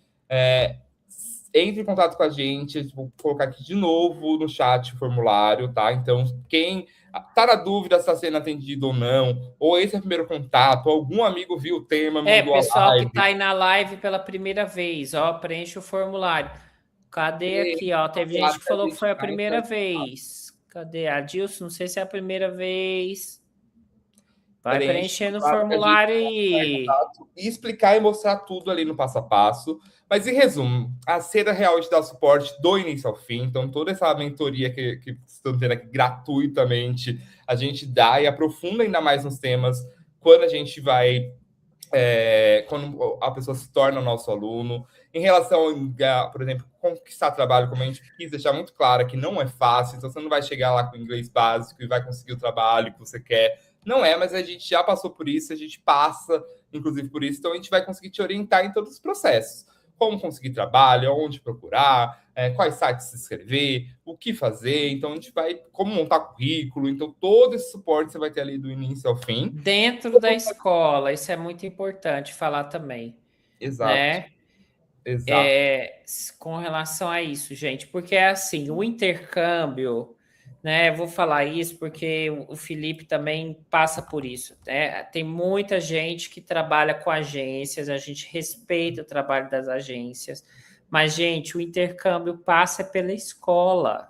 entre em contato com a gente, vou colocar aqui de novo no chat o formulário, tá? Então, quem tá na dúvida se está sendo atendido ou não, ou esse é o primeiro contato, algum amigo viu o tema, mandou pessoal que tá aí na live pela primeira vez, ó, preenche o formulário. Cadê aqui, ó? Teve gente que falou que foi a primeira vez. Cadê? Adilson, não sei se é a primeira vez. Vai preenchendo o formulário aí. E explicar e mostrar tudo ali no passo a passo. Mas, em resumo, a CEDA Real te dá suporte do início ao fim. Então, toda essa mentoria que estão tendo aqui gratuitamente, a gente dá e aprofunda ainda mais nos temas quando a gente vai... quando a pessoa se torna nosso aluno. Em relação a, por exemplo, conquistar trabalho, como a gente quis deixar muito claro que não é fácil. Então, você não vai chegar lá com inglês básico e vai conseguir o trabalho que você quer. Não é, mas a gente já passou por isso, a gente passa, inclusive, por isso. Então, a gente vai conseguir te orientar em todos os processos. Como conseguir trabalho, onde procurar, quais sites se inscrever, o que fazer. Então, a gente vai... Como montar currículo. Então, todo esse suporte você vai ter ali do início ao fim. Dentro da escola. Isso é muito importante falar também. Exato. Né? Exato. Com relação a isso, gente. Porque é assim, o intercâmbio... Né, vou falar isso porque o Felipe também passa por isso. Né? Tem muita gente que trabalha com agências, a gente respeita o trabalho das agências, mas, gente, o intercâmbio passa pela escola,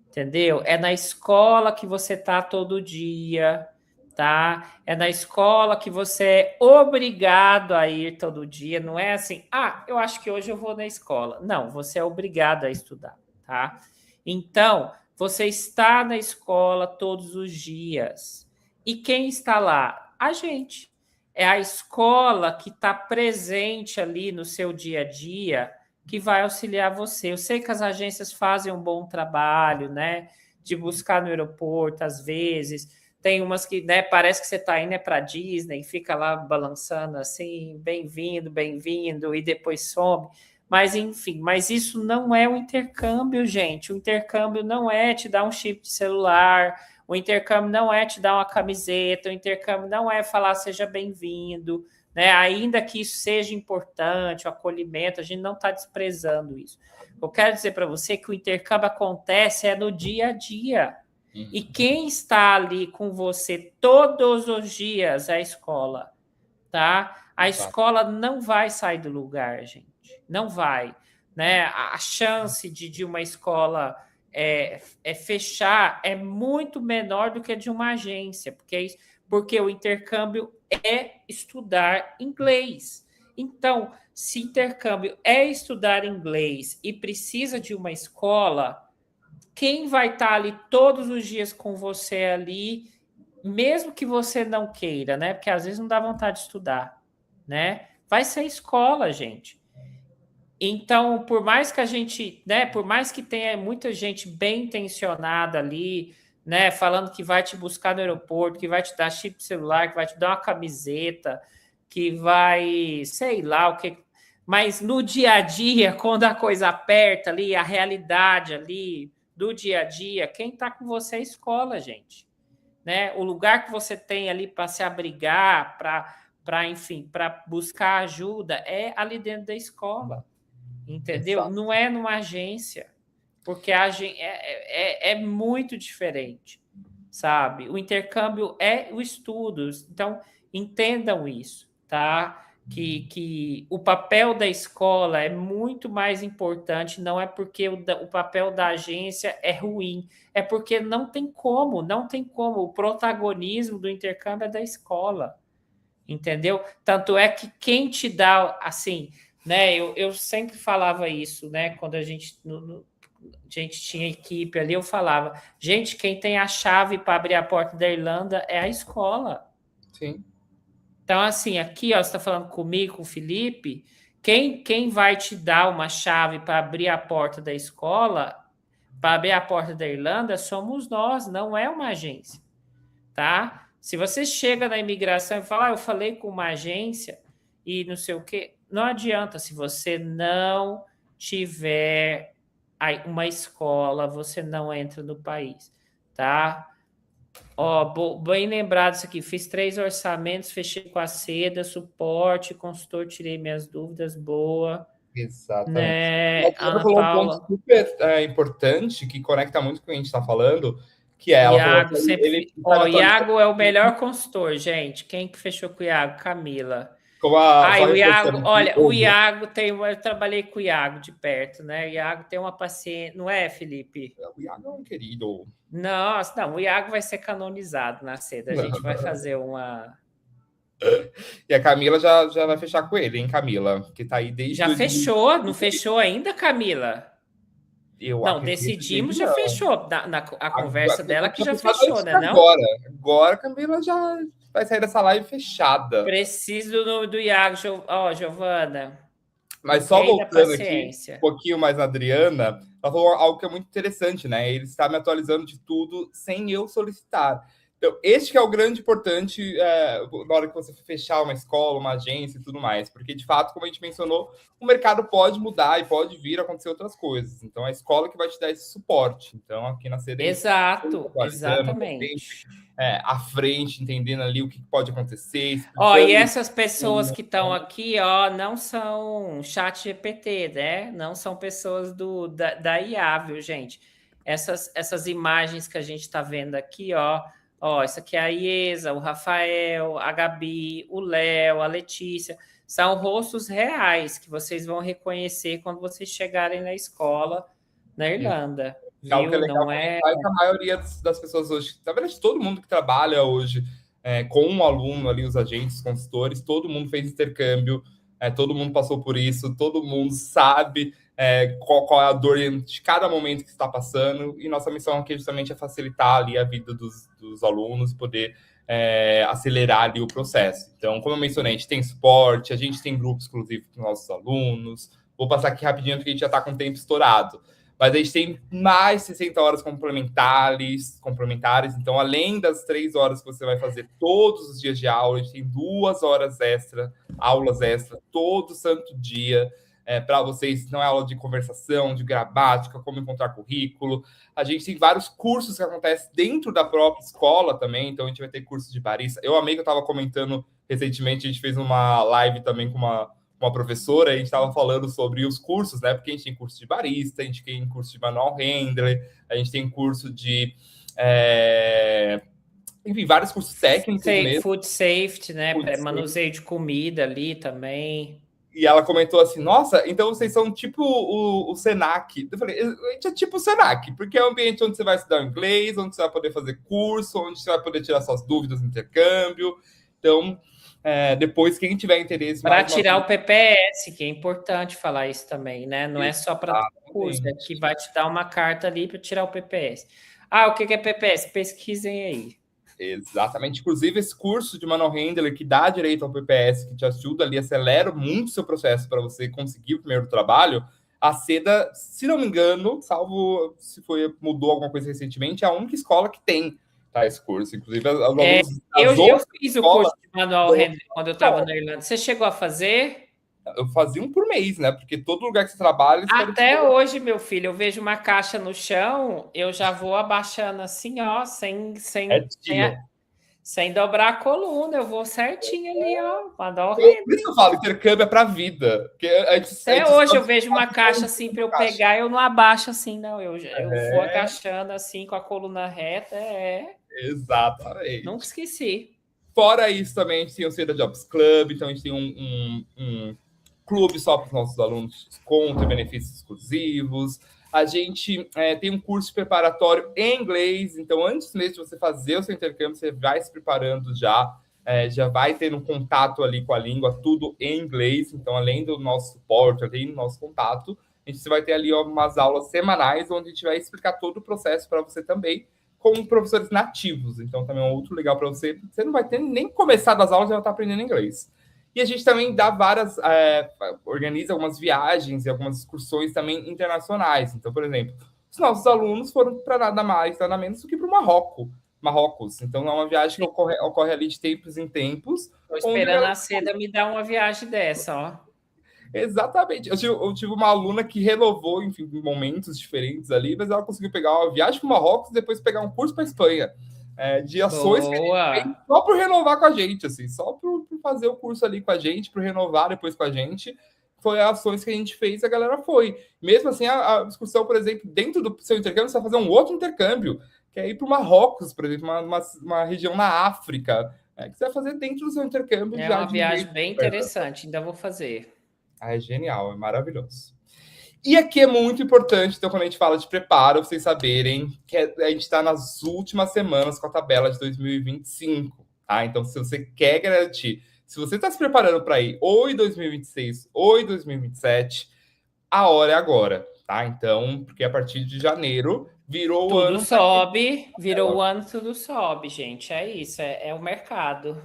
entendeu? É na escola que você está todo dia, tá? É na escola que você é obrigado a ir todo dia, não é assim, eu acho que hoje eu vou na escola. Não, você é obrigado a estudar, tá? Então... Você está na escola todos os dias. E quem está lá? A gente. É a escola que está presente ali no seu dia a dia que vai auxiliar você. Eu sei que as agências fazem um bom trabalho, né? De buscar no aeroporto, às vezes. Tem umas que, né, parece que você está indo para a Disney, fica lá balançando assim, bem-vindo, e depois some. Mas, enfim, mas isso não é o intercâmbio, gente. O intercâmbio não é te dar um chip de celular, o intercâmbio não é te dar uma camiseta, o intercâmbio não é falar seja bem-vindo, né? Ainda que isso seja importante, o acolhimento, a gente não está desprezando isso. Eu quero dizer para você que o intercâmbio acontece no dia a dia. E quem está ali com você todos os dias é a escola, tá? A escola não vai sair do lugar, gente. Não vai. né? A chance de uma escola fechar é muito menor do que a de uma agência, porque o intercâmbio é estudar inglês. Então, se intercâmbio é estudar inglês e precisa de uma escola, quem vai estar ali todos os dias com você ali, mesmo que você não queira, né? Porque às vezes não dá vontade de estudar, né? Vai ser a escola, gente. Então, por mais que a gente, né, por mais que tenha muita gente bem intencionada ali, né, falando que vai te buscar no aeroporto, que vai te dar chip celular, que vai te dar uma camiseta, que vai, sei lá o que, mas no dia a dia, quando a coisa aperta ali, a realidade ali do dia a dia, quem está com você é a escola, gente, né? O lugar que você tem ali para se abrigar, enfim, para buscar ajuda é ali dentro da escola. Entendeu? Exato. Não é numa agência, porque a é muito diferente, sabe? O intercâmbio é o estudo, então entendam isso, tá? Que o papel da escola é muito mais importante, não é porque o papel da agência é ruim, é porque não tem como, o protagonismo do intercâmbio é da escola, entendeu? Tanto é que quem te dá, assim, né? Eu sempre falava isso, né? Quando a gente tinha equipe ali, eu falava, gente, quem tem a chave para abrir a porta da Irlanda é a escola. Sim. Então, assim, aqui, ó, você está falando comigo, com o Felipe, quem vai te dar uma chave para abrir a porta da escola, para abrir a porta da Irlanda, somos nós, não é uma agência, tá? Se você chega na imigração e fala, eu falei com uma agência e não sei o quê, não adianta, se você não tiver uma escola, você não entra no país, tá? Ó, bem lembrado isso aqui, fiz 3 orçamentos, fechei com a Seda, suporte, consultor, tirei minhas dúvidas, boa. Exatamente. Né, Ela Ana falou um Paula? ponto super importante, que conecta muito com o que a gente está falando, que é, ela falou Iago que sempre... Iago é o melhor consultor, gente. Quem que fechou com o Iago? Camila. só O Iago, reforçando olha, o hoje, Iago tem. Eu trabalhei com o Iago de perto, né? O Iago tem uma paciência, não é, Felipe? o Iago é um querido. Nossa, não, o Iago vai ser canonizado na seda. A gente vai fazer uma. E a Camila já vai fechar com ele, hein, Camila? Que tá aí desde Já 2000. fechou? Não fechou ainda, Camila? Eu Não, acredito decidimos, que já não. fechou. A conversa dela que já Tinha pensado fechou, isso né? Não? Agora a Camila já vai sair dessa live fechada. Preciso do Iago, Giovana. Mas só Rei da voltando aqui paciência. um pouquinho mais na Adriana, ela falou algo que é muito interessante, né? Ele está me atualizando de tudo sem eu solicitar. Então, este que é o grande importante na hora que você fechar uma escola, uma agência e tudo mais. Porque, de fato, como a gente mencionou, o mercado pode mudar e pode vir a acontecer outras coisas. Então, é a escola que vai te dar esse suporte. Então, aqui na CD... Exato, exatamente. À frente, entendendo ali o que pode acontecer. E essas pessoas que estão aqui, não são chat GPT, né? Não são pessoas da IA, viu, gente? Essas imagens que a gente está vendo aqui, essa aqui é a Iesa, o Rafael, a Gabi, o Léo, a Letícia. São rostos reais que vocês vão reconhecer quando vocês chegarem na escola na Irlanda. Algo que é legal é que a maioria das pessoas hoje, na verdade, todo mundo que trabalha hoje com um aluno ali, os agentes, os consultores, todo mundo fez intercâmbio, todo mundo passou por isso, todo mundo sabe qual é a dor de cada momento que está passando, e nossa missão aqui justamente é facilitar ali a vida dos alunos, poder acelerar ali o processo. Então, como eu mencionei, a gente tem suporte, a gente tem grupo exclusivo para os nossos alunos. Vou passar aqui rapidinho porque a gente já está com o tempo estourado. Mas a gente tem mais 60 horas complementares. Então, além das 3 horas que você vai fazer todos os dias de aula, a gente tem 2 horas extra, aulas extra, todo santo dia, para vocês. Não é aula de conversação, de gramática, como encontrar currículo. A gente tem vários cursos que acontecem dentro da própria escola também. Então, a gente vai ter curso de barista. Eu amei que eu estava comentando recentemente, a gente fez uma live também com uma professora, a gente estava falando sobre os cursos, né? Porque a gente tem curso de barista, a gente tem curso de manual handler, a gente tem curso de... enfim, vários cursos técnicos mesmo. Food safety, né? Manuseio de comida ali também. E ela comentou assim, nossa, então vocês são tipo o Senac. Eu falei, a gente é tipo o Senac, porque é um ambiente onde você vai estudar inglês, onde você vai poder fazer curso, onde você vai poder tirar suas dúvidas no intercâmbio. Então, depois, quem tiver interesse... Para tirar o PPS, que é importante falar isso também, né? Não é só para curso, é que vai te dar uma carta ali para tirar o PPS. O que é PPS? Pesquisem aí. Exatamente. Inclusive, esse curso de Manuel Handler que dá direito ao PPS, que te ajuda ali, acelera muito o seu processo para você conseguir o primeiro trabalho, a Seda, se não me engano, salvo se mudou alguma coisa recentemente, é a única escola que tem esse curso. Inclusive, os alunos... Eu fiz o curso de Manuel Handler quando eu estava na Irlanda. Você chegou a fazer? Eu fazia um por mês, né? Porque todo lugar que você trabalha... Até hoje, meu filho, eu vejo uma caixa no chão, eu já vou abaixando assim, ó, sem dobrar a coluna, eu vou certinho ali, ó. Por isso que eu falo, intercâmbio é para a vida. Até hoje eu vejo uma caixa assim para eu pegar, eu não abaixo assim, não. Eu vou agachando assim com a coluna reta. Exatamente. Nunca esqueci. Fora isso, também a gente tem o Seda Jobs Club, então a gente tem um clube só para os nossos alunos com benefícios exclusivos. A gente tem um curso preparatório em inglês, então antes mesmo de você fazer o seu intercâmbio, você vai se preparando já vai tendo um contato ali com a língua, tudo em inglês. Então, além do nosso suporte, além do nosso contato, a gente vai ter ali umas aulas semanais onde a gente vai explicar todo o processo para você também, com professores nativos. Então, também é um outro legal para você. Você não vai ter nem começado as aulas, já está aprendendo inglês. E a gente também dá organiza algumas viagens e algumas excursões também internacionais. Então, por exemplo, os nossos alunos foram para nada mais, nada menos do que para o Marrocos. Então, é uma viagem que ocorre ali de tempos em tempos. Estou esperando a Seda me dar uma viagem dessa, ó. Exatamente. Eu tive uma aluna que renovou, enfim, em momentos diferentes ali, mas ela conseguiu pegar uma viagem para o Marrocos e depois pegar um curso para a Espanha. De ações que a gente fez só por renovar com a gente, assim, só por fazer o curso ali com a gente, por renovar depois com a gente. Foi ações que a gente fez, a galera foi. Mesmo assim, a discussão, por exemplo, dentro do seu intercâmbio, você vai fazer um outro intercâmbio, que é ir para o Marrocos, por exemplo, uma região na África, que você vai fazer dentro do seu intercâmbio. É uma viagem bem interessante, ainda vou fazer. É genial, é maravilhoso. E aqui é muito importante, então, quando a gente fala de preparo, vocês saberem que a gente está nas últimas semanas com a tabela de 2025, tá? Então, se você quer garantir, se você está se preparando para ir ou em 2026 ou em 2027, a hora é agora, tá? Então, porque a partir de janeiro virou o ano... Virou o ano, tudo sobe, gente. É isso, é o mercado.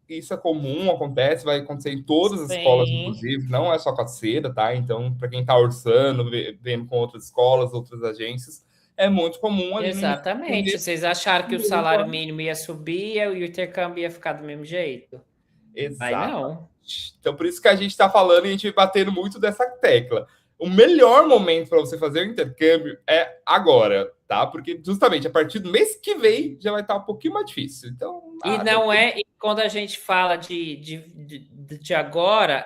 Isso é comum, acontece, vai acontecer em todas as escolas, inclusive, não é só com a Seda, tá? Então, para quem está orçando, vendo com outras escolas, outras agências, é muito comum. Exatamente. Vocês acharam que o salário mínimo ia subir e o intercâmbio ia ficar do mesmo jeito? Exato. Mas não. Então, por isso que a gente está falando e a gente vai batendo muito dessa tecla. O melhor momento para você fazer o intercâmbio é agora, tá? Porque justamente a partir do mês que vem já vai estar um pouquinho mais difícil. Então, e quando a gente fala de agora,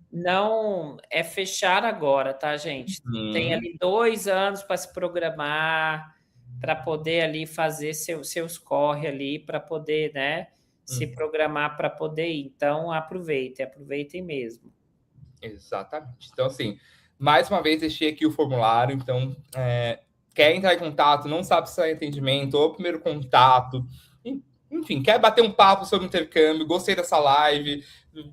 não é fechar agora, tá, gente? Tem ali 2 anos para se programar, para poder ali fazer seus corre ali, para poder, né, se programar para poder ir. Então, aproveitem mesmo. Exatamente. Então, assim, mais uma vez deixei aqui o formulário. Então, quer entrar em contato, não sabe se é atendimento ou primeiro contato, enfim, quer bater um papo sobre intercâmbio, gostei dessa live,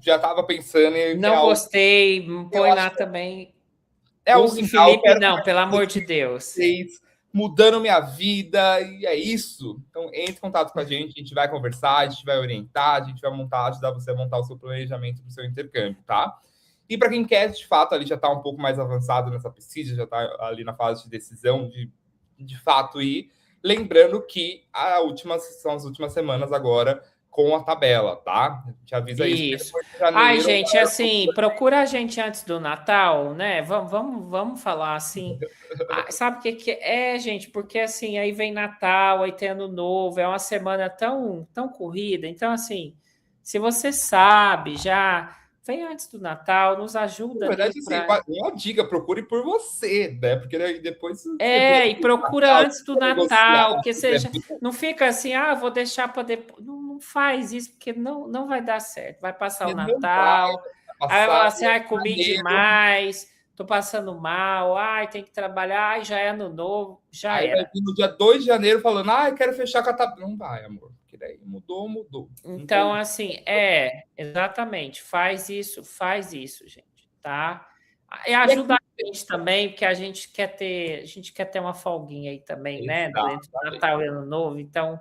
já estava pensando em... Não gostei, põe lá também. O Felipe, não, pelo amor de Deus. Mudando minha vida, e é isso. Então, entre em contato com a gente vai conversar, a gente vai orientar, a gente vai ajudar você a montar o seu planejamento para o seu intercâmbio, tá? E para quem quer, de fato, ali já está um pouco mais avançado nessa pesquisa, já está ali na fase de decisão de fato ir, lembrando que são as últimas semanas agora com a tabela, tá? A gente avisa isso. Ai, gente, assim, procura a gente antes do Natal, né? Vamos falar assim. Sabe o que é, gente? Porque assim, aí vem Natal, aí tem Ano Novo, é uma semana tão corrida. Então, assim, se você sabe já... Vem antes do Natal, nos ajuda. Na verdade, uma dica, procure por você, né? Porque aí depois... e procura Natal, antes do Natal, porque não fica assim, vou deixar para depois. Não faz isso, porque não vai dar certo. Vai passar o Natal, Aí eu falo assim, Passar ai, comi janeiro. demais, tô passando mal, ai, tem que trabalhar, ai, já é ano novo, já Aí vai era. vir no dia 2 de janeiro falando, ah, eu quero fechar com a tabela. Não vai, amor. Porque daí mudou. Não Então, tem. assim, exatamente, faz isso, gente, tá? E ajuda a gente também, porque a gente quer ter uma folguinha aí também, né? Entre Natal e Ano Novo, então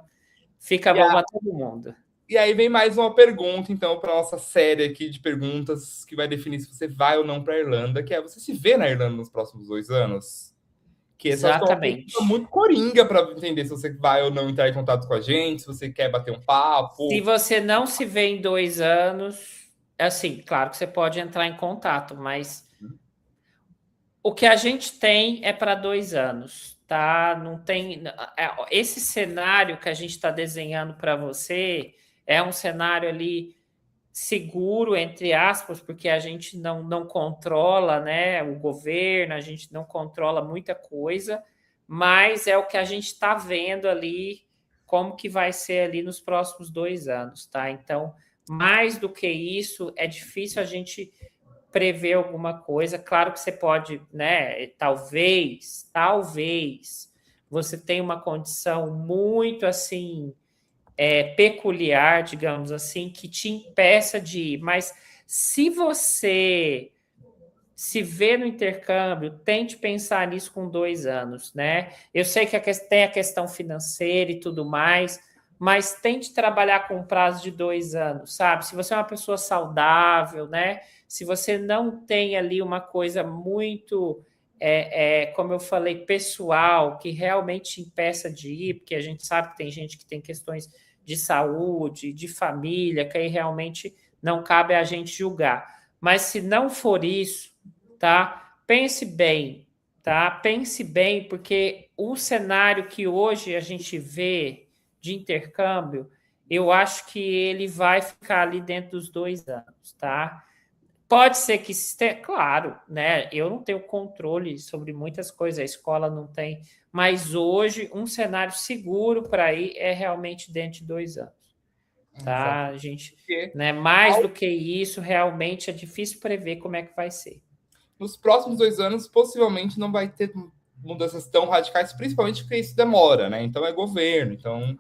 fica bom para todo mundo. E aí vem mais uma pergunta, então, para nossa série aqui de perguntas que vai definir se você vai ou não para a Irlanda, que é: você se vê na Irlanda nos próximos 2 anos? Que essa é uma pergunta muito coringa para entender se você vai ou não entrar em contato com a gente, se você quer bater um papo. Se você não se vê em 2 anos, assim, claro que você pode entrar em contato, mas o que a gente tem é para 2 anos, tá? Não tem. Esse cenário que a gente está desenhando para você é um cenário ali seguro, entre aspas, porque a gente não controla, né, o governo, a gente não controla muita coisa, mas é o que a gente está vendo ali, como que vai ser ali nos próximos 2 anos, tá? Então, mais do que isso, é difícil a gente prever alguma coisa. Claro que você pode, né, talvez, você tenha uma condição muito, assim, peculiar, digamos assim, que te impeça de ir. Mas se você se vê no intercâmbio, tente pensar nisso com 2 anos, né? Eu sei que tem a questão financeira e tudo mais, mas tente trabalhar com um prazo de 2 anos, sabe? Se você é uma pessoa saudável, né? Se você não tem ali uma coisa muito, como eu falei, pessoal, que realmente te impeça de ir, porque a gente sabe que tem gente que tem questões de saúde, de família, que aí realmente não cabe a gente julgar. Mas se não for isso, tá? Pense bem, tá? Pense bem, porque o cenário que hoje a gente vê de intercâmbio, eu acho que ele vai ficar ali dentro dos 2 anos, tá? Pode ser que, claro, né? Eu não tenho controle sobre muitas coisas, a escola não tem, mas hoje um cenário seguro para ir é realmente dentro de 2 anos, tá? A gente, né? Mais do que isso, realmente é difícil prever como é que vai ser. Nos próximos 2 anos, possivelmente não vai ter mudanças tão radicais, principalmente porque isso demora, né? Então é governo, então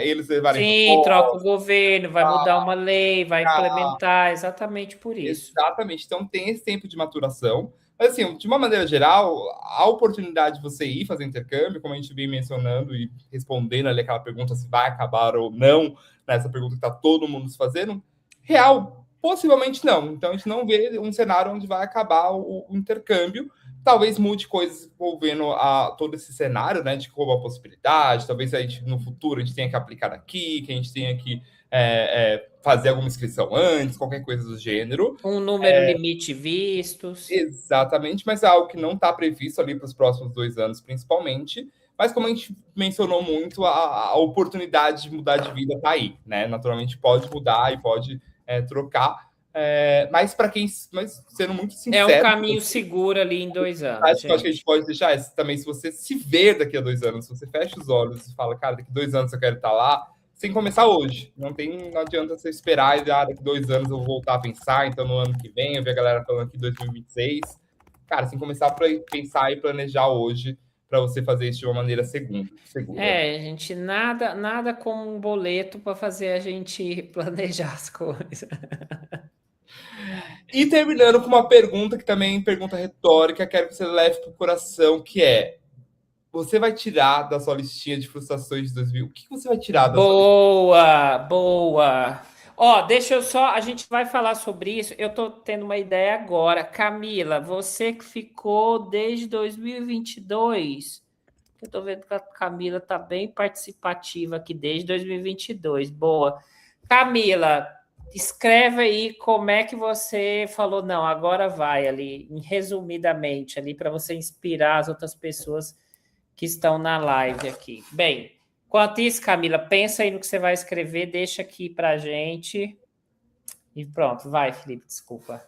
eles levarem. Sim, troca o governo, vai mudar uma lei, vai implementar, exatamente por isso. Exatamente, então tem esse tempo de maturação. Mas, assim, de uma maneira geral, a oportunidade de você ir fazer intercâmbio, como a gente vem mencionando e respondendo ali aquela pergunta se vai acabar ou não, nessa pergunta que está todo mundo se fazendo, real, possivelmente não. Então, a gente não vê um cenário onde vai acabar o intercâmbio. Talvez mude coisas envolvendo todo esse cenário, né, de como a possibilidade, talvez a gente, no futuro a gente tenha que aplicar aqui, que a gente tenha que fazer alguma inscrição antes, qualquer coisa do gênero. Um número limite vistos. Exatamente, mas é algo que não está previsto ali para os próximos 2 anos, principalmente. Mas como a gente mencionou muito, a oportunidade de mudar de vida está aí, né? Naturalmente pode mudar e pode trocar. Mas para quem, sendo muito sincero, é um caminho seguro ali em 2 anos. Acho que a gente pode deixar também, se você se ver daqui a 2 anos, se você fecha os olhos e fala, cara, daqui a 2 anos eu quero estar lá, sem começar hoje. Não adianta você esperar e daqui a 2 anos eu vou voltar a pensar, então no ano que vem, eu vi a galera falando aqui 2026. Cara, sem começar a pensar e planejar hoje para você fazer isso de uma maneira segura. Gente, nada como um boleto para fazer a gente planejar as coisas. E terminando com uma pergunta que também é pergunta retórica, quero que você leve para o coração, que é: você vai tirar da sua listinha de frustrações de 2000? O que você vai tirar da sua listinha? Boa! Ó, deixa eu só... A gente vai falar sobre isso. Eu tô tendo uma ideia agora. Camila, você que ficou desde 2022... Eu tô vendo que a Camila tá bem participativa aqui desde 2022. Boa. Camila, escreve aí como é que você falou, não, agora vai ali, resumidamente, ali, para você inspirar as outras pessoas que estão na live aqui. Bem, enquanto isso, Camila, pensa aí no que você vai escrever, deixa aqui pra gente. E pronto, vai, Felipe, desculpa.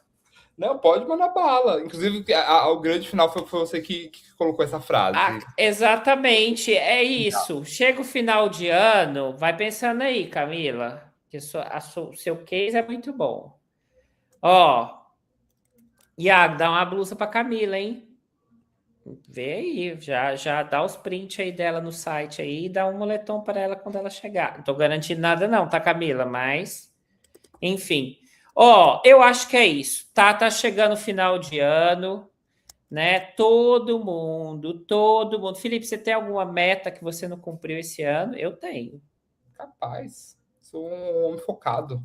Não, pode mandar bala. Inclusive, o grande final foi você que colocou essa frase. Exatamente, é isso. Chega o final de ano, vai pensando aí, Camila, que seu case é muito bom. Ó, Iago, dá uma blusa para Camila, hein? Vê aí, já dá os prints aí dela no site aí e dá um moletom para ela quando ela chegar. Não tô garantindo nada não, tá, Camila? Mas, enfim. Ó, eu acho que é isso. Tá chegando o final de ano, né? Todo mundo. Felipe, você tem alguma meta que você não cumpriu esse ano? Eu tenho. Capaz. Sou um homem focado.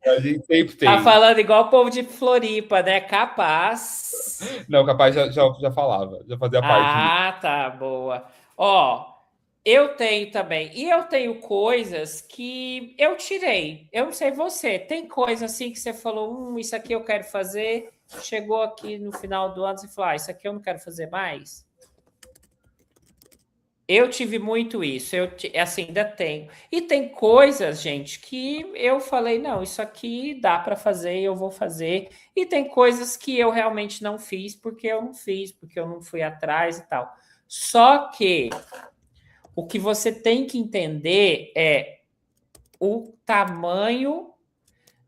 A gente sempre tem. Tá falando igual o povo de Floripa, né? Capaz. Não, capaz já falava, já fazia parte disso. Ah, tá, boa. Ó, eu tenho também. E eu tenho coisas que eu tirei. Eu não sei você. Tem coisa assim que você falou, isso aqui eu quero fazer. Chegou aqui no final do ano e falou, isso aqui eu não quero fazer mais. Eu tive muito isso, assim, ainda tenho. E tem coisas, gente, que eu falei, não, isso aqui dá para fazer, eu vou fazer. E tem coisas que eu realmente não fiz, porque eu não fiz, porque eu não fui atrás e tal. Só que o que você tem que entender é o tamanho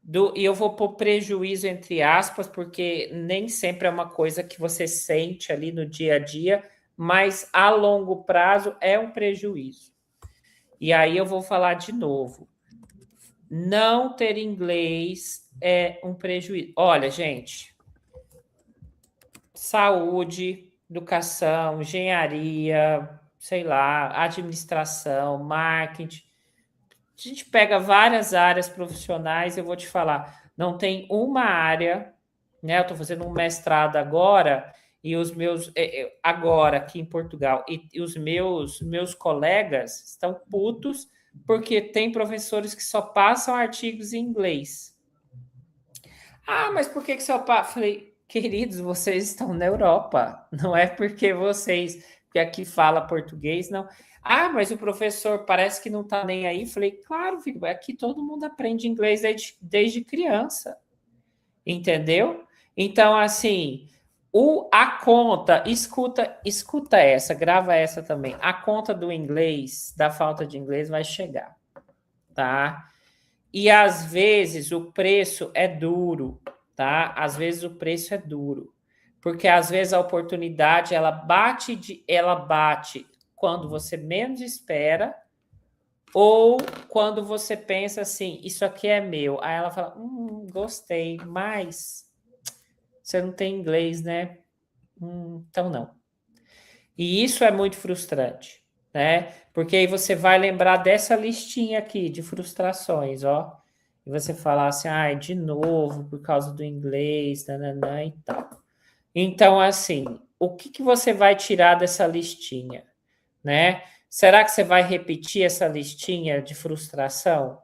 do... E eu vou pôr prejuízo entre aspas, porque nem sempre é uma coisa que você sente ali no dia a dia, mas a longo prazo é um prejuízo. E aí eu vou falar de novo. Não ter inglês é um prejuízo. Olha, gente, saúde, educação, engenharia, sei lá, administração, marketing. A gente pega várias áreas profissionais, eu vou te falar, não tem uma área, né? Eu estou fazendo um mestrado agora, e os meus, agora aqui em Portugal, e os meus colegas estão putos porque tem professores que só passam artigos em inglês. Ah, mas por que só passa? Falei, queridos, vocês estão na Europa, não é porque que aqui fala português, não. Ah, mas o professor parece que não está nem aí. Falei, claro, filho, aqui todo mundo aprende inglês desde criança, entendeu? Então, assim, a conta, escuta essa, grava essa também. A conta do inglês, da falta de inglês, vai chegar, tá? E às vezes o preço é duro, tá? Às vezes o preço é duro, porque às vezes a oportunidade ela bate quando você menos espera ou quando você pensa assim, isso aqui é meu. Aí ela fala, gostei, mas você não tem inglês, né? Então não. E isso é muito frustrante, né? Porque aí você vai lembrar dessa listinha aqui de frustrações, ó. E você fala assim, de novo, por causa do inglês, nananã e tal. Então, assim, o que você vai tirar dessa listinha, né? Será que você vai repetir essa listinha de frustração,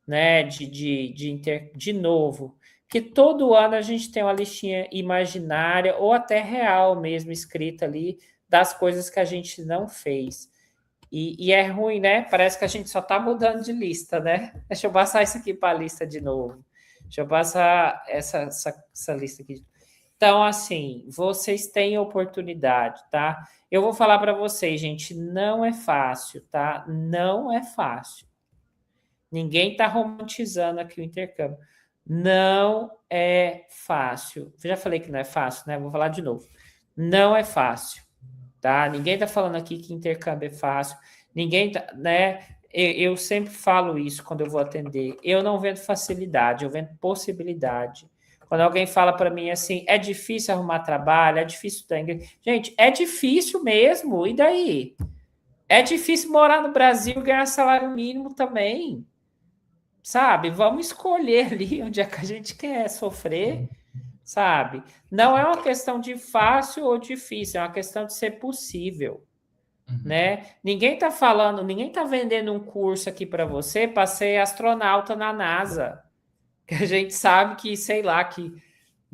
né? De novo? Porque todo ano a gente tem uma listinha imaginária ou até real mesmo, escrita ali, das coisas que a gente não fez. E é ruim, né? Parece que a gente só está mudando de lista, né? Deixa eu passar isso aqui para a lista de novo. Deixa eu passar essa lista aqui. Então, assim, vocês têm oportunidade, tá? Eu vou falar para vocês, gente, não é fácil, tá? Não é fácil. Ninguém está romantizando aqui o intercâmbio. Não é fácil. Eu já falei que não é fácil, né? Vou falar de novo. Não é fácil, tá? Ninguém está falando aqui que intercâmbio é fácil. Ninguém tá, né? Eu sempre falo isso quando eu vou atender. Eu não vendo facilidade, eu vendo possibilidade. Quando alguém fala para mim assim, é difícil arrumar trabalho, é difícil estudar inglês. Gente, é difícil mesmo. E daí? É difícil morar no Brasil e ganhar salário mínimo também. Sabe? Vamos escolher ali onde é que a gente quer sofrer, sabe? Não é uma questão de fácil ou difícil, é uma questão de ser possível, né? Ninguém tá falando, ninguém tá vendendo um curso aqui para você para ser astronauta na NASA, que a gente sabe que, sei lá, que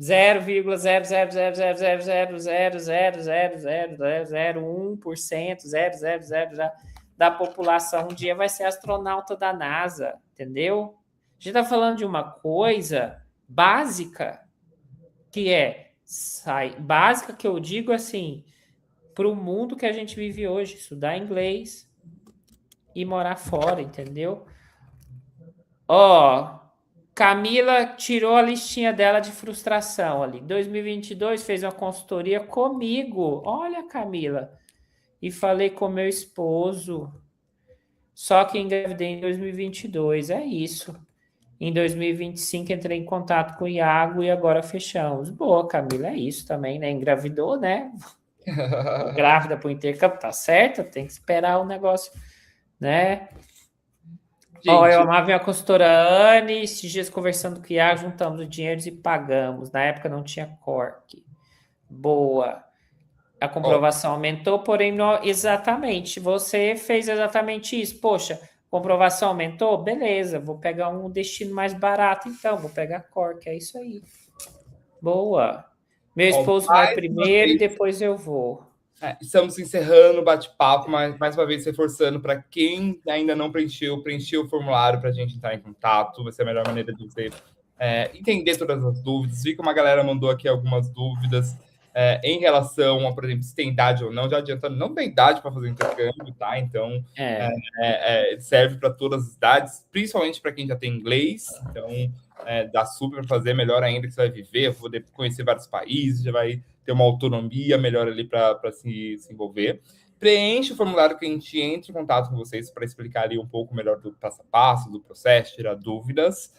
0,00000000001% da população um dia vai ser astronauta da NASA, entendeu? A gente está falando de uma coisa básica, que é básica, que eu digo assim, para o mundo que a gente vive hoje, estudar inglês e morar fora, entendeu? Ó, Camila tirou a listinha dela de frustração ali. Em 2022 fez uma consultoria comigo. Olha, Camila. E falei com meu esposo. Só que engravidei em 2022. É isso. Em 2025 entrei em contato com o Iago e agora fechamos. Boa, Camila, é isso também, né? Engravidou, né? Grávida para o intercâmbio, tá certo? Tem que esperar o negócio, né? Ó, eu amava minha consultora Anne, esses dias conversando com o Iago, juntamos os dinheiros e pagamos. Na época não tinha corte. Boa. A comprovação aumentou, porém, não... exatamente. Você fez exatamente isso. Poxa, comprovação aumentou? Beleza, vou pegar um destino mais barato, então. Vou pegar Cork, é isso aí. Boa. Meu esposo vai primeiro e depois eu vou. Estamos encerrando o bate-papo, mas mais uma vez reforçando para quem ainda não preencheu o formulário para a gente entrar em contato. Vai ser a melhor maneira de você entender todas as dúvidas. Vi que uma galera mandou aqui algumas dúvidas em relação a, por exemplo, se tem idade ou não. Já adiantando, não tem idade para fazer intercâmbio, tá? Então, serve para todas as idades, principalmente para quem já tem inglês. Então, dá super para fazer, melhor ainda que você vai viver, poder conhecer vários países, já vai ter uma autonomia melhor ali para se envolver. Preenche o formulário que a gente entra em contato com vocês para explicar ali um pouco melhor do passo a passo, do processo, tirar dúvidas.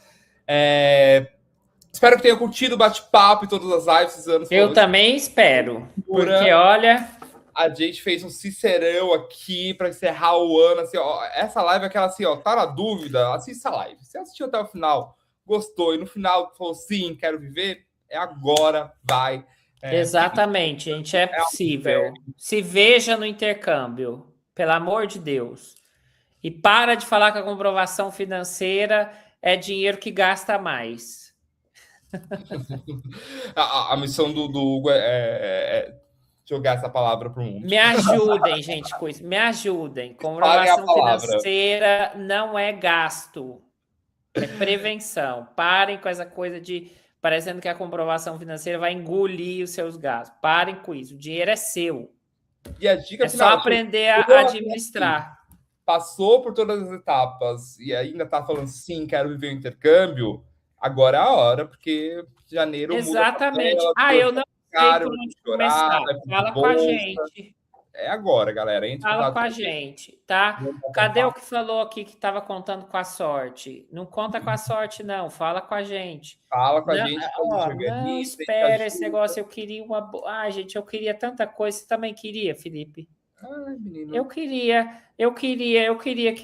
Espero que tenham curtido o bate-papo e todas as lives esses anos. Eu também espero, porque olha... A gente fez um sincerão aqui para encerrar o ano, assim, ó, essa live é aquela assim, ó, tá na dúvida, assista a live. Se assistiu até o final, gostou, e no final falou sim, quero viver, agora, vai. Exatamente, gente, é possível. Se veja no intercâmbio, pelo amor de Deus. E para de falar que a comprovação financeira é dinheiro que gasta mais. A missão do Hugo é jogar essa palavra para o mundo. Me ajudem, gente, com isso. Me ajudem. Comprovação financeira não é gasto, é prevenção. Parem com essa coisa de parecendo que a comprovação financeira vai engolir os seus gastos. Parem com isso. O dinheiro é seu. E a dica é final, só aprender a administrar. Passou por todas as etapas e ainda está falando sim, quero viver o intercâmbio, agora é a hora, porque janeiro exatamente. muda. Eu não sei por onde começar. Fala com a gente. É agora, galera. Fala com a gente, tá? Cadê o que falou aqui que estava contando com a sorte? Não conta com a sorte, não. Fala com a gente. Fala com a gente. Não espera esse negócio. Eu queria uma... gente, eu queria tanta coisa. Você também queria, Felipe? Menino. Eu queria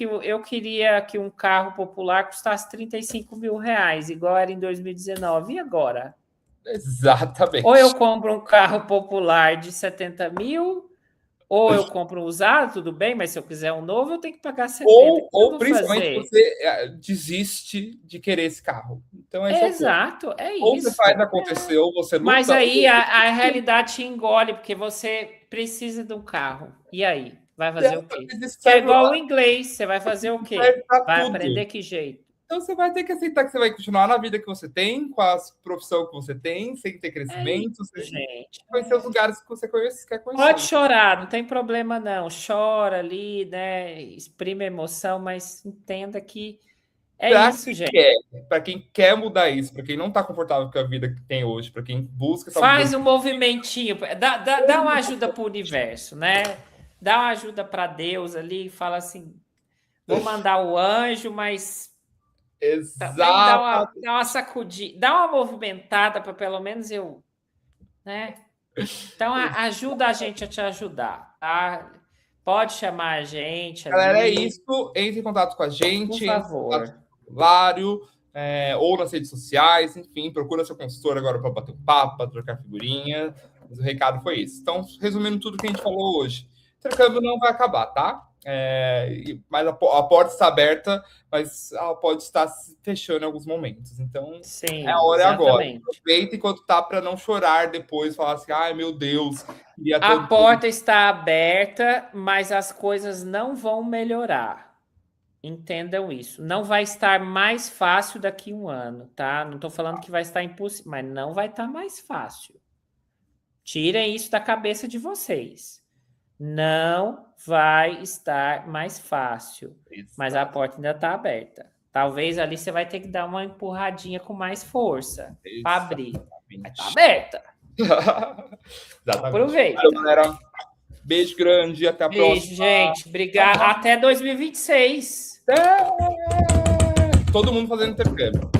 que um carro popular custasse R$35.000, igual era em 2019. E agora? Exatamente. Ou eu compro um carro popular de 70 mil, ou eu compro um usado, tudo bem, mas se eu quiser um novo, eu tenho que pagar 70. Ou principalmente você desiste de querer esse carro. Então exato, é isso. Ou você faz acontecer, ou você luta. Mas aí a realidade te engole, porque você precisa de um carro. E aí? Vai fazer o quê? É igual o inglês, você vai fazer o quê? Vai aprender que jeito? Então você vai ter que aceitar que você vai continuar na vida que você tem, com a profissão que você tem, sem ter crescimento, sem conhecer os lugares que você quer conhecer. Pode chorar, não tem problema não. Chora ali, né? Exprime a emoção, mas entenda que isso, gente. Para quem quer mudar isso, para quem não está confortável com a vida que tem hoje, para quem busca... Faz um movimentinho, dá uma ajuda para o universo, né? Dá uma ajuda para Deus ali, fala assim, vou mandar o anjo, mas... Exato. Dá uma sacudida, dá uma movimentada para pelo menos eu, né? Então ajuda a gente a te ajudar, tá? Pode chamar a gente. Galera, é isso. Entre em contato com a gente. Por favor. No formulário, ou nas redes sociais, enfim, procura seu consultor agora para bater um papo, para trocar figurinha. Mas o recado foi isso. Então, resumindo tudo que a gente falou hoje, o intercâmbio não vai acabar, tá? Mas a porta está aberta, mas ela pode estar se fechando em alguns momentos. Então, sim, a hora agora. Aproveita enquanto tá para não chorar depois, falar assim, ai meu Deus. A porta está aberta, mas as coisas não vão melhorar. Entendam isso. Não vai estar mais fácil daqui a um ano, tá? Não estou falando que vai estar impossível, mas não vai estar mais fácil. Tirem isso da cabeça de vocês. Não vai estar mais fácil, mas a porta ainda está aberta, Talvez ali você vai ter que dar uma empurradinha com mais força para abrir. Mas tá Exatamente. aberta. Exatamente. Aproveita. Valeu, galera. Beijo grande, até a Beijo, próxima. gente. Obrigado. Até 2026. Todo mundo fazendo intercâmbio.